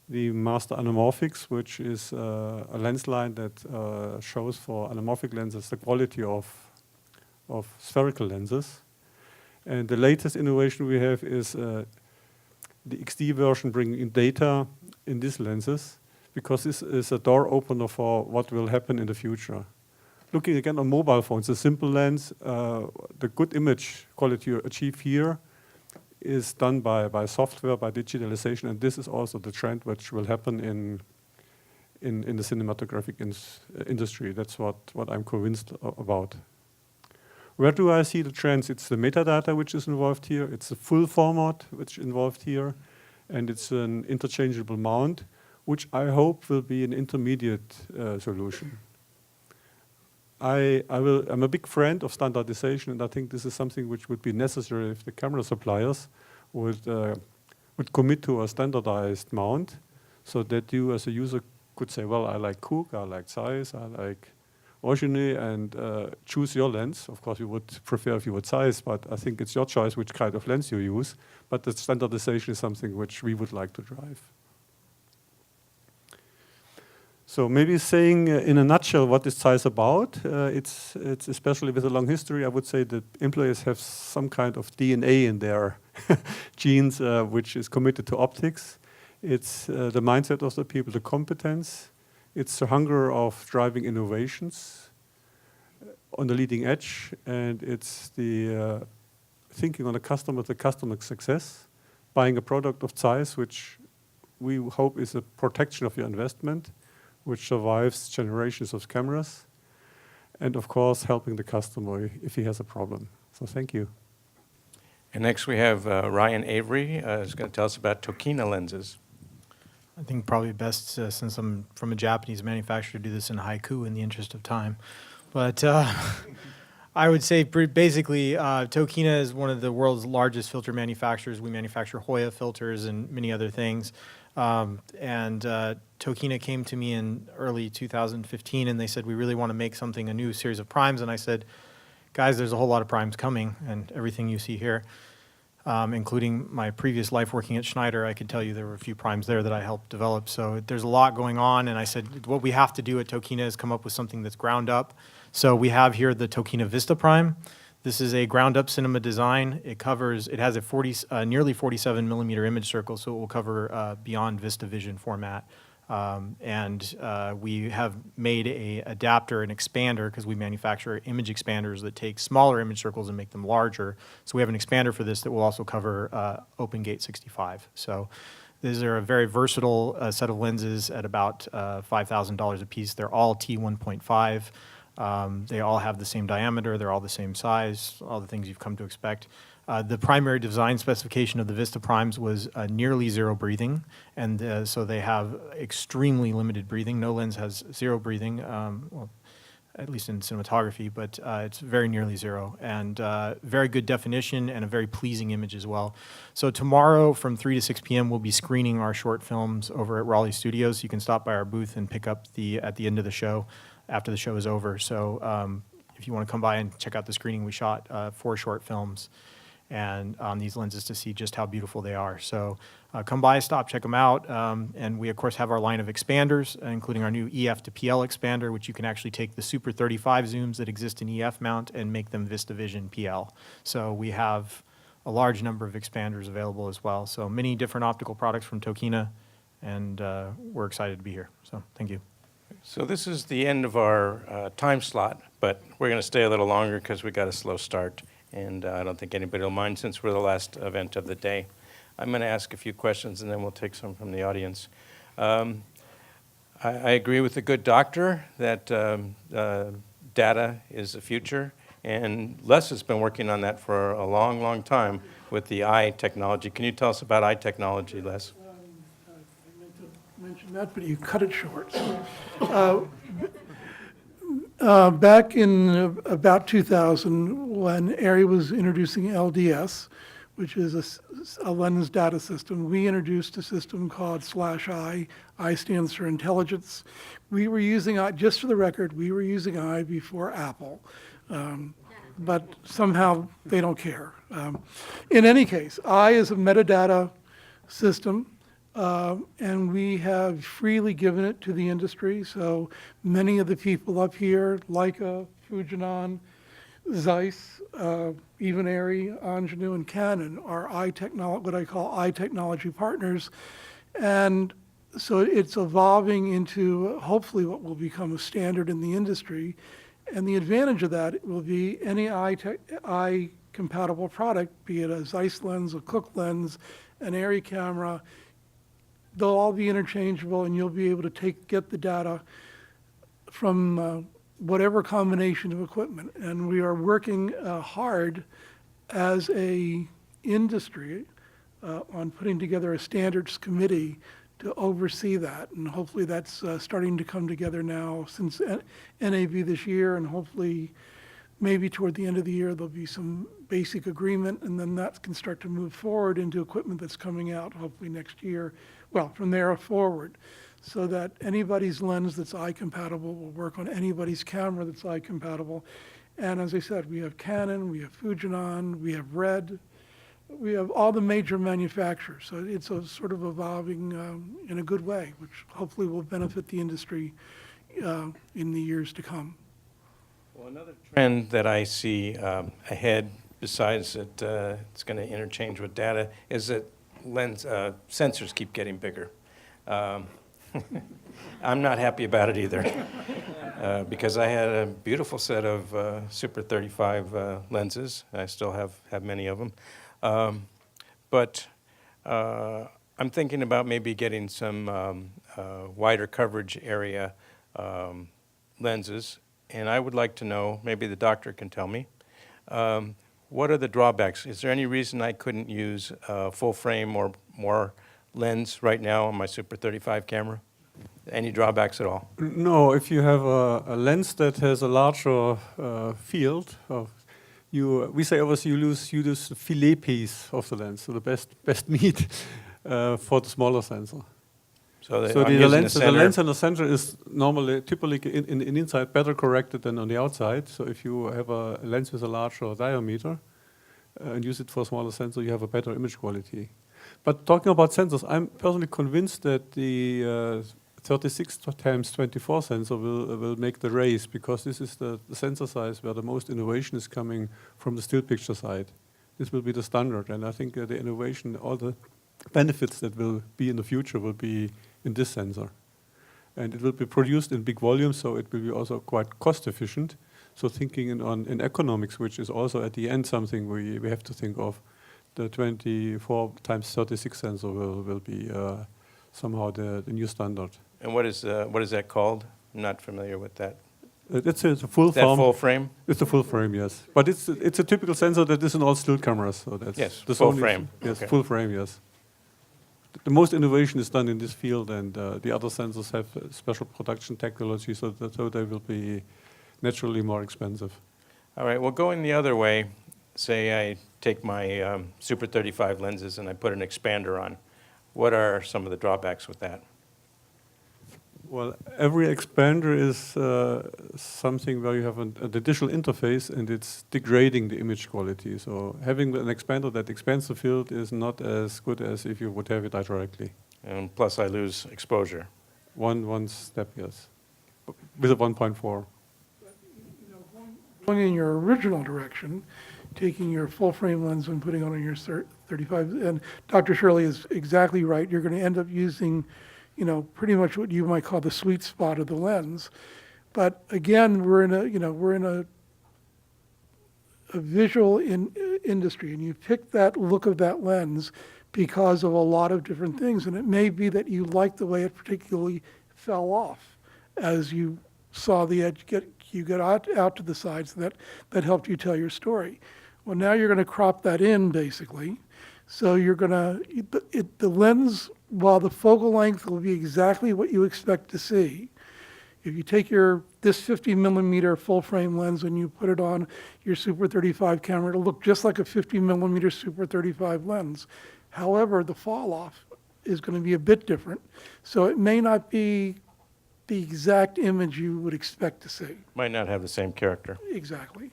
Speaker 10: The master anamorphics, which is a lens line that shows for anamorphic lenses the quality of spherical lenses. And the latest innovation we have is the XD version bringing in data in these lenses, because this is a door opener for what will happen in the future. Looking again on mobile phones, a simple lens, the good image quality you achieve here is done by software, by digitalization, and this is also the trend which will happen in the cinematographic industry. That's what I'm convinced about. Where do I see the trends? It's the metadata which is involved here, it's the full format which is involved here, and it's an interchangeable mount, which I hope will be an intermediate solution. I'm a big friend of standardization, and I think this is something which would be necessary if the camera suppliers would commit to a standardized mount, so that you as a user could say, well, I like Cooke, I like Zeiss, I like Angenieux, and choose your lens. Of course, you would prefer if you would Zeiss, but I think it's your choice which kind of lens you use. But the standardization is something which we would like to drive. So maybe saying in a nutshell what is Zeiss about, it's especially with a long history, I would say that employees have some kind of DNA in their genes which is committed to optics. It's the mindset of the people, the competence. It's the hunger of driving innovations on the leading edge, and it's the thinking on the customer success, buying a product of Zeiss, which we hope is a protection of your investment, which survives generations of cameras, and of course helping the customer if he has a problem. So thank you.
Speaker 1: And next we have Ryan Avery, who's going to tell us about Tokina lenses.
Speaker 11: I think probably best, since I'm from a Japanese manufacturer, to do this in haiku in the interest of time. But I would say basically Tokina is one of the world's largest filter manufacturers. We manufacture Hoya filters and many other things. Tokina came to me in early 2015 and they said, we really want to make something, a new series of primes. And I said, guys, there's a whole lot of primes coming, and everything you see here, including my previous life working at Schneider, I could tell you there were a few primes there that I helped develop. So there's a lot going on, and I said, what we have to do at Tokina is come up with something that's ground up. So we have here the Tokina Vista Prime. This is a ground-up cinema design. It has a nearly 47 millimeter image circle, so it will cover beyond VistaVision format. We have made an adapter, an expander, because we manufacture image expanders that take smaller image circles and make them larger. So we have an expander for this that will also cover Open Gate 65. So these are a very versatile set of lenses at about $5,000 a piece. They're all T1.5. They all have the same diameter, they're all the same size, all the things you've come to expect. The primary design specification of the Vista Primes was nearly zero breathing, and so they have extremely limited breathing. No lens has zero breathing, well, at least in cinematography, but it's very nearly zero, and very good definition and a very pleasing image as well. So tomorrow from 3 to 6 p.m. we'll be screening our short films over at Raleigh Studios. You can stop by our booth and pick up at the end of the show, after the show is over. So if you want to come by and check out the screening, we shot 4 short films and on these lenses to see just how beautiful they are. So come by, stop, check them out. And we, of course, have our line of expanders, including our new EF to PL expander, which you can actually take the Super 35 zooms that exist in EF mount and make them VistaVision PL. So we have a large number of expanders available as well. So many different optical products from Tokina, and we're excited to be here. So thank you.
Speaker 1: So this is the end of our time slot, but we're going to stay a little longer because we got a slow start, and I don't think anybody will mind since we're the last event of the day. I'm going to ask a few questions, and then we'll take some from the audience. I agree with the good doctor that data is the future, and Les has been working on that for a long, long time with the eye technology. Can you tell us about eye technology, Les?
Speaker 5: Mention that, but you cut it short. Back in about 2000, when ARRI was introducing LDS, which is a lens data system. We introduced a system called /I. I stands for intelligence. We were using I, just for the record, we were using I before Apple. But somehow they don't care. In any case, I is a metadata system, and we have freely given it to the industry. So many of the people up here, Leica, Fujinon, Zeiss, even ARRI, Angenieux, and Canon are what I call I technology partners. And so it's evolving into hopefully what will become a standard in the industry. And the advantage of that will be any I compatible product, be it a Zeiss lens, a Cooke lens, an ARRI camera, they'll all be interchangeable, and you'll be able to get the data from whatever combination of equipment. And we are working hard as a industry on putting together a standards committee to oversee that. And hopefully that's starting to come together now since NAB this year, and hopefully maybe toward the end of the year there'll be some basic agreement, and then that can start to move forward into equipment that's coming out hopefully next year. Well, from there forward, so that anybody's lens that's eye compatible will work on anybody's camera that's eye compatible. And as I said, we have Canon, we have Fujinon, we have Red, we have all the major manufacturers. So it's a sort of evolving in a good way, which hopefully will benefit the industry in the years to come.
Speaker 1: Well, another trend that I see ahead, besides that it's going to interchange with data, is that sensors keep getting bigger. I'm not happy about it either, because I had a beautiful set of Super 35 lenses. I still have many of them. But I'm thinking about maybe getting some wider coverage area lenses, and I would like to know, maybe the doctor can tell me, what are the drawbacks? Is there any reason I couldn't use full frame or more lens right now on my Super 35 camera? Any drawbacks at all?
Speaker 10: No, if you have a lens that has a larger field, we say obviously you use the fillet piece of the lens, so the best meat for the smaller sensor.
Speaker 1: So
Speaker 10: the lens in the center is typically in inside better corrected than on the outside. So if you have a lens with a larger diameter and use it for a smaller sensor, you have a better image quality. But talking about sensors, I'm personally convinced that the 36 times 24 sensor will make the race, because this is the sensor size where the most innovation is coming from the still picture side. This will be the standard, and I think the innovation, all the benefits that will be in the future will be in this sensor. And it will be produced in big volumes, so it will be also quite cost efficient. So thinking in economics, which is also at the end something we have to think of, the 24 times 36 sensor will be somehow the new standard.
Speaker 1: And what is that called? I'm not familiar with that.
Speaker 10: It's a full
Speaker 1: That full frame?
Speaker 10: It's a full frame, yes. But it's a typical sensor that is in all still cameras. So that's
Speaker 1: Yes,
Speaker 10: the
Speaker 1: full
Speaker 10: Sony
Speaker 1: frame.
Speaker 10: Yes,
Speaker 1: Okay.
Speaker 10: full frame, yes. The most innovation is done in this field, and the other sensors have special production technology, so they will be naturally more expensive.
Speaker 1: All right, well, going the other way, say I take my Super 35 lenses and I put an expander on. What are some of the drawbacks with that?
Speaker 10: Well, every expander is something where you have an additional interface, and it's degrading the image quality. So having an expander that expands the field is not as good as if you would have it directly.
Speaker 1: And plus I lose exposure.
Speaker 10: One step, yes. With a 1.4.
Speaker 5: Going in your original direction, taking your full frame lens and putting on your 35, and Dr. Scherle is exactly right. You're going to end up using, pretty much what you might call the sweet spot of the lens. But again, we're in a visual industry, and you pick that look of that lens because of a lot of different things. And it may be that you like the way it particularly fell off as you saw the edge get out to the sides, that helped you tell your story. Well, now you're going to crop that in, basically. So you're going to, the lens, while the focal length will be exactly what you expect to see, If you take this 50 millimeter full frame lens and you put it on your Super 35 camera, it'll look just like a 50 millimeter Super 35 lens. However, the fall off is going to be a bit different. So it may not be the exact image you would expect to see.
Speaker 1: Might not have the same character.
Speaker 5: Exactly.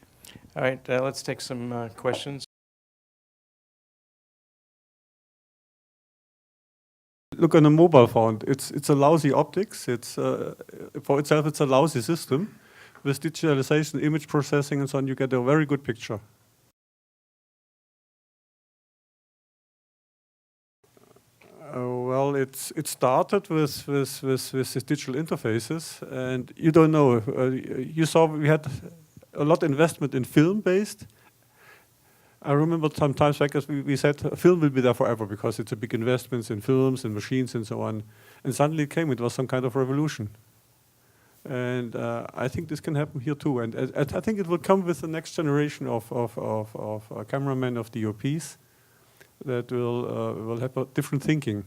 Speaker 1: All right, let's take some questions.
Speaker 10: Look on a mobile phone. It's a lousy optics. It's for itself it's a lousy system. With digitalization, image processing, and so on, you get a very good picture. Well, it started with these digital interfaces, and you don't know. You saw we had a lot of investment in film-based. I remember sometimes back as we said film will be there forever because it's a big investment in films and machines and so on. And suddenly it was some kind of revolution. And I think this can happen here too. And I think it will come with the next generation of cameramen, of DOPs, that will have a different thinking.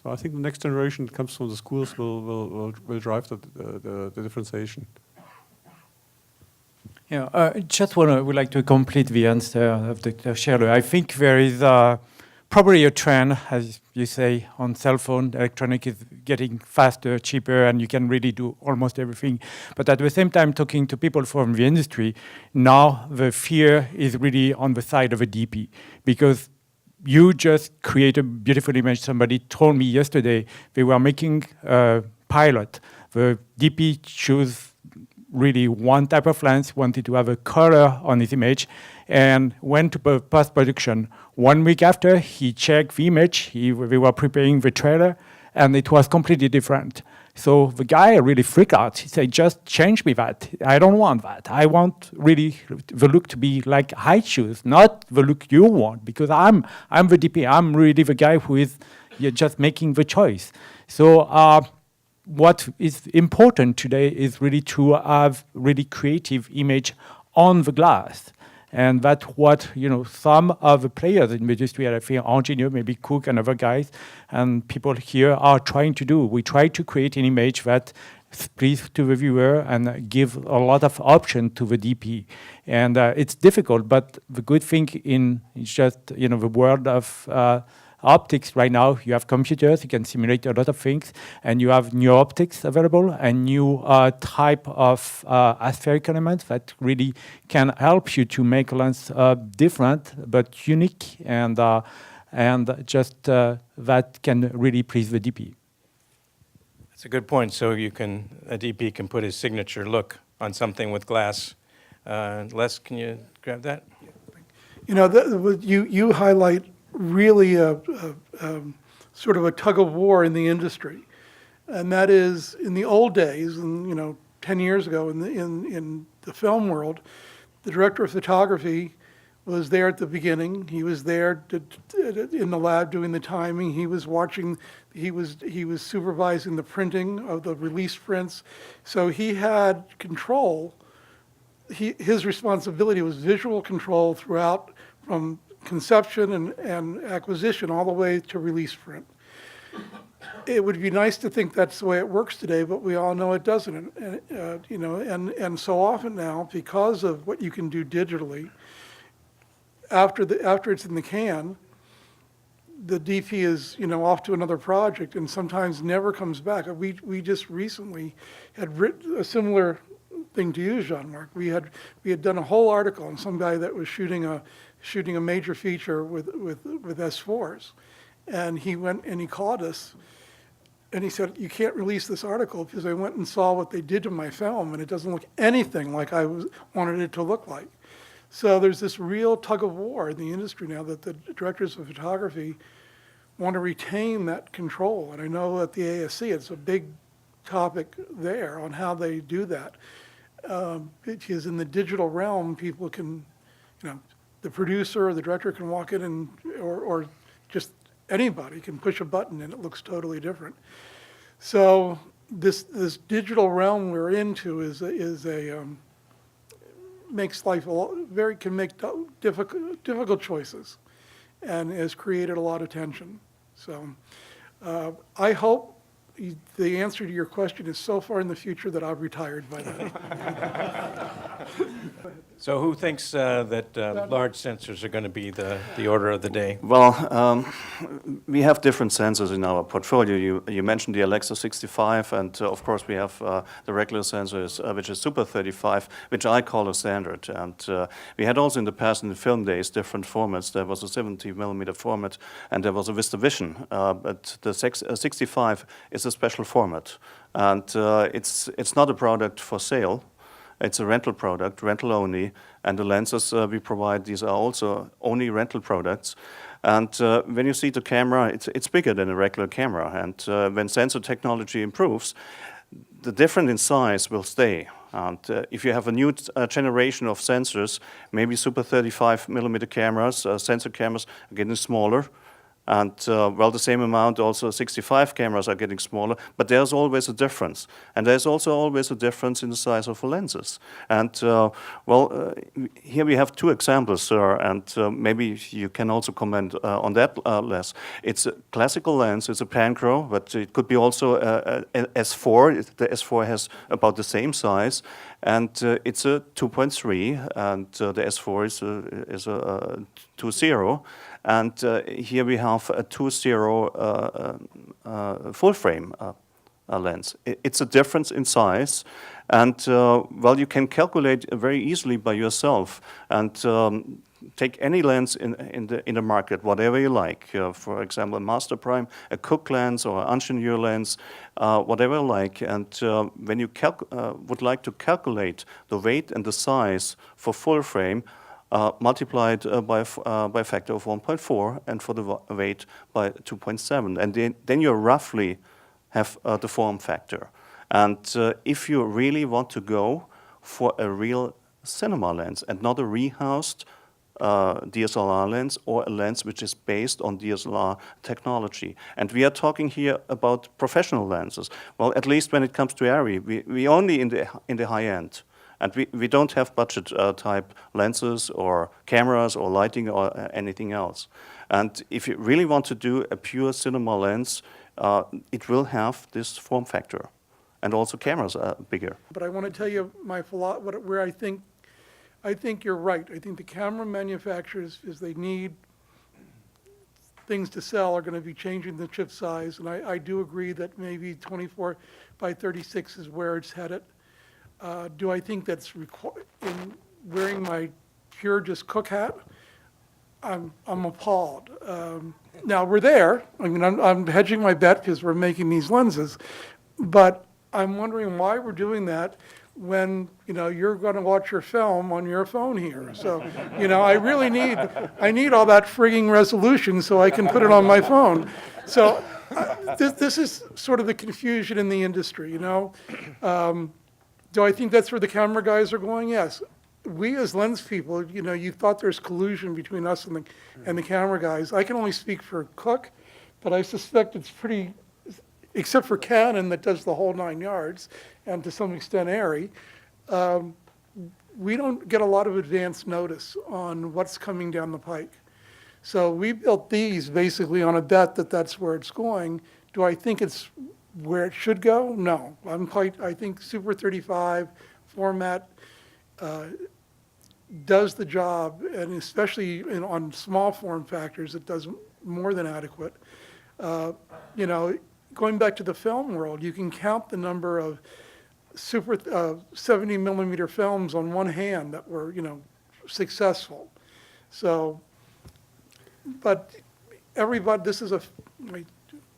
Speaker 10: So I think the next generation that comes from the schools will drive the differentiation.
Speaker 2: Yeah, just would like to complete the answer of Dr. Scherle. I think there is probably a trend, as you say, on cell phone. Electronic is getting faster, cheaper, and you can really do almost everything. But at the same time, talking to people from the industry, now the fear is really on the side of a DP, because you just create a beautiful image. Somebody told me yesterday they were making a pilot. The DP chose really one type of lens, wanted to have a color on his image, and went to post-production. 1 week after, he checked the image, they were preparing the trailer, and it was completely different. So the guy really freaked out. He said, just change me that. I don't want that. I want really the look to be like I choose, not the look you want, because I'm the DP. I'm really the guy who is just making the choice. So what is important today is really to have really creative image on the glass. And that's what, some of the players in the industry, I think Angenieux, maybe Cooke and other guys, and people here are trying to do. We try to create an image that please to the viewer and give a lot of option to the DP. And it's difficult, but the good thing in just, the world of optics right now, you have computers, you can simulate a lot of things, and you have new optics available and new type of aspheric elements that really can help you to make a lens different but unique, and just that can really please the DP.
Speaker 1: That's a good point. So a DP can put his signature look on something with glass. Les, can you grab that?
Speaker 5: You highlight really sort of a tug of war in the industry, and that is in the old days, and 10 years ago in the film world, the director of photography was there at the beginning. He was there in the lab doing the timing. He was watching. He was supervising the printing of the release prints, so he had control. His responsibility was visual control throughout, from conception and acquisition all the way to release print. It would be nice to think that's the way it works today, but we all know it doesn't. And so often now, because of what you can do digitally, after it's in the can, the DP is off to another project and sometimes never comes back. We just recently had written a similar thing to you, Jean-Marc. We had done a whole article on some guy that was shooting a major feature with S4s, and he went and he called us, and he said, "You can't release this article because I went and saw what they did to my film, and it doesn't look anything like I wanted it to look like." So there's this real tug of war in the industry now that the directors of photography want to retain that control, and I know at the ASC it's a big topic there on how they do that. Because in the digital realm, people can, the producer or the director can walk in or just anybody can push a button and it looks totally different. So this digital realm we're into makes life can make difficult choices, and has created a lot of tension. So I hope the answer to your question is so far in the future that I've retired by then.
Speaker 1: So who thinks that large sensors are going to be the order of the day?
Speaker 3: Well, we have different sensors in our portfolio. You mentioned the Alexa 65, and of course we have the regular sensors, which is Super 35, which I call a standard. And we had also in the past, in the film days, different formats. There was a 70mm format, and there was a VistaVision. But the 65 is a special format, and it's not a product for sale. It's a rental product, rental only, and the lenses we provide, these are also only rental products. And when you see the camera, it's bigger than a regular camera. And when sensor technology improves, the difference in size will stay. And if you have a new generation of sensors, maybe Super 35mm cameras, sensor cameras are getting smaller. And, well, the same amount, also 65 cameras are getting smaller, but there's always a difference. And there's also always a difference in the size of the lenses. And, here we have two examples, sir, and maybe you can also comment on that less. It's a classical lens, it's a panchro, but it could be also a S4. The S4 has about the same size, and it's a 2.3, and the S4 is a 2.0. And here we have a 2.0 full frame lens. It's a difference in size, and well, you can calculate very easily by yourself, and take any lens in the market, whatever you like. For example, a Master Prime, a Cooke lens, or an Angenieux lens, whatever you like. And when you would like to calculate the weight and the size for full frame, multiplied by a factor of 1.4, and for the weight by 2.7. And then you roughly have the form factor. And if you really want to go for a real cinema lens and not a rehoused DSLR lens or a lens which is based on DSLR technology. And we are talking here about professional lenses. Well, at least when it comes to ARRI, we only in the high end. And we don't have budget type lenses or cameras or lighting or anything else. And if you really want to do a pure cinema lens, it will have this form factor. And also cameras are bigger.
Speaker 5: But I want to tell you where I think you're right. I think the camera manufacturers, as they need things to sell, are going to be changing the chip size. And I do agree that maybe 24 by 36 is where it's headed. Do I think that's in wearing my pure just Cooke hat? I'm appalled. Now we're there. I mean, I'm hedging my bet because we're making these lenses, but I'm wondering why we're doing that when you're going to watch your film on your phone here. So I really need all that frigging resolution so I can put it on my phone. So this is sort of the confusion in the industry. Do I think that's where the camera guys are going? Yes. We as lens people, you thought there's collusion between us and the camera guys. I can only speak for Cooke, but I suspect it's pretty, except for Canon that does the whole 9 yards, and to some extent ARRI, we don't get a lot of advance notice on what's coming down the pike. So we built these basically on a bet that that's where it's going. Do I think it's where it should go? No. I think Super 35 format does the job, and especially on small form factors, it does more than adequate. Going back to the film world, you can count the number of super 70 millimeter films on one hand that were, successful. So, but everybody,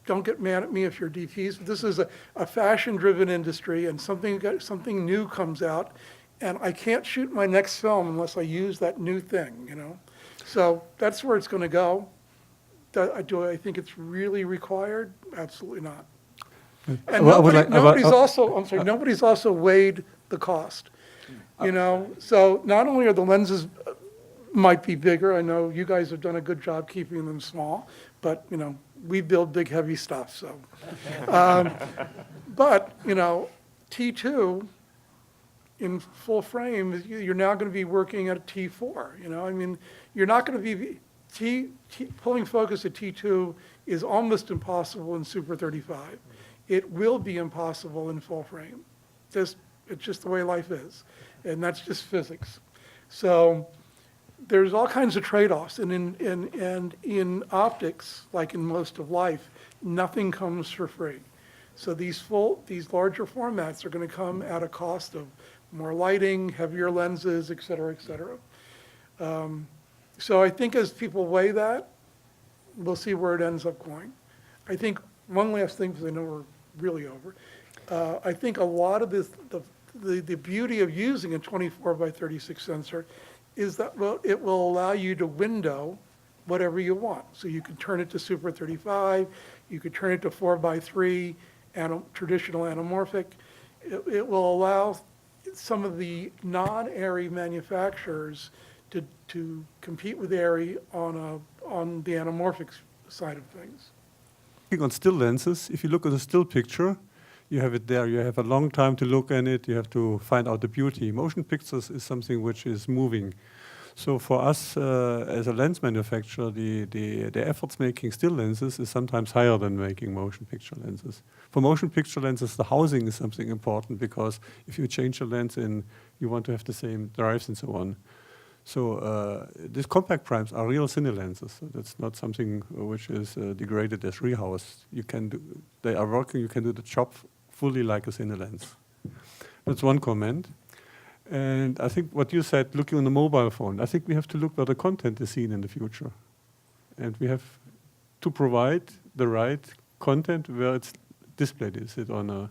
Speaker 5: don't get mad at me if you're DPs, but this is a fashion-driven industry, and something new comes out, and I can't shoot my next film unless I use that new thing, So that's where it's going to go. Do I think it's really required? Absolutely not. And nobody's also weighed the cost. So not only are the lenses might be bigger, I know you guys have done a good job keeping them small, but we build big heavy stuff. So, but T2 in full frame, you're now going to be working at a T4. You're not going to be pulling focus at T2 is almost impossible in Super 35. it will be impossible in full frame. It's just the way life is, and that's just physics. So there's all kinds of trade-offs, and in optics, like in most of life, nothing comes for free. So these larger formats are going to come at a cost of more lighting, heavier lenses, et cetera, et cetera. So I think as people weigh that, we'll see where it ends up going. I think one last thing, because I know we're really over. I think a lot of this, the beauty of using a 24 by 36 sensor is that it will allow you to window whatever you want. So you can turn it to Super 35, you could turn it to 4 by 3, traditional anamorphic. It will allow some of the non-ARRI manufacturers to compete with ARRI on the anamorphic side of things.
Speaker 10: On still lenses, if you look at a still picture, you have it there. You have a long time to look at it. You have to find out the beauty. Motion pictures is something which is moving. So for us as a lens manufacturer, the efforts making still lenses is sometimes higher than making motion picture lenses. For motion picture lenses, the housing is something important, because if you change a lens in, you want to have the same drives and so on. So these compact primes are real Cine lenses. So that's not something which is degraded as rehoused. You can do, they are working. You can do the job fully like a Cine lens. That's one comment. And I think what you said, looking on the mobile phone, I think we have to look where the content is seen in the future, and we have to provide the right content where it's displayed. Is it on a?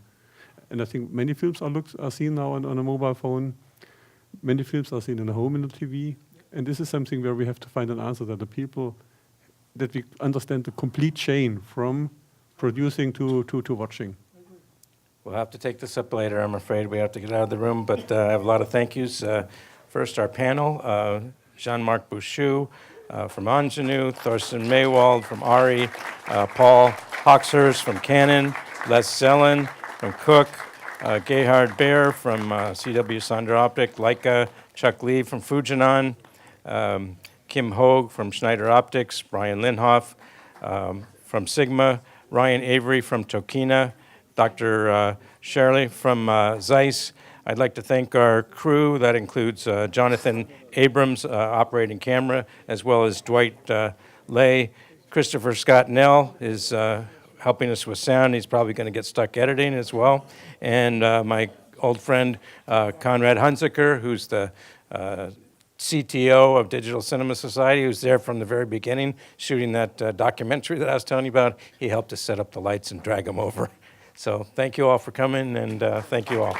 Speaker 10: And I think many films are seen now on a mobile phone. Many films are seen in a home in the TV, and this is something where we have to find an answer that the people, that we understand the complete chain from producing to watching.
Speaker 1: We'll have to take this up later, I'm afraid. We have to get out of the room, but I have a lot of thank yous. First, our panel, Jean-Marc Bouchut from Angenieux, Thorsten Meywald from ARRI, Paul Hauxhurst from Canon, Les Zellan from Cooke, Gerhard Baier from CW Sonderoptic, Leica, Chuck Lee from Fujinon, Kim Hogue from Schneider Optics, Brian Linhoff from Sigma, Ryan Avery from Tokina, Dr. Scherle from Zeiss. I'd like to thank our crew. That includes Jonathan Abrams, operating camera, as well as Dwight Lay. Christopher Scott Knell is helping us with sound. He's probably going to get stuck editing as well. And my old friend, Conrad Hunziker, who's the CTO of Digital Cinema Society, who's there from the very beginning, shooting that documentary that I was telling you about. He helped us set up the lights and drag them over. So thank you all for coming, and thank you all.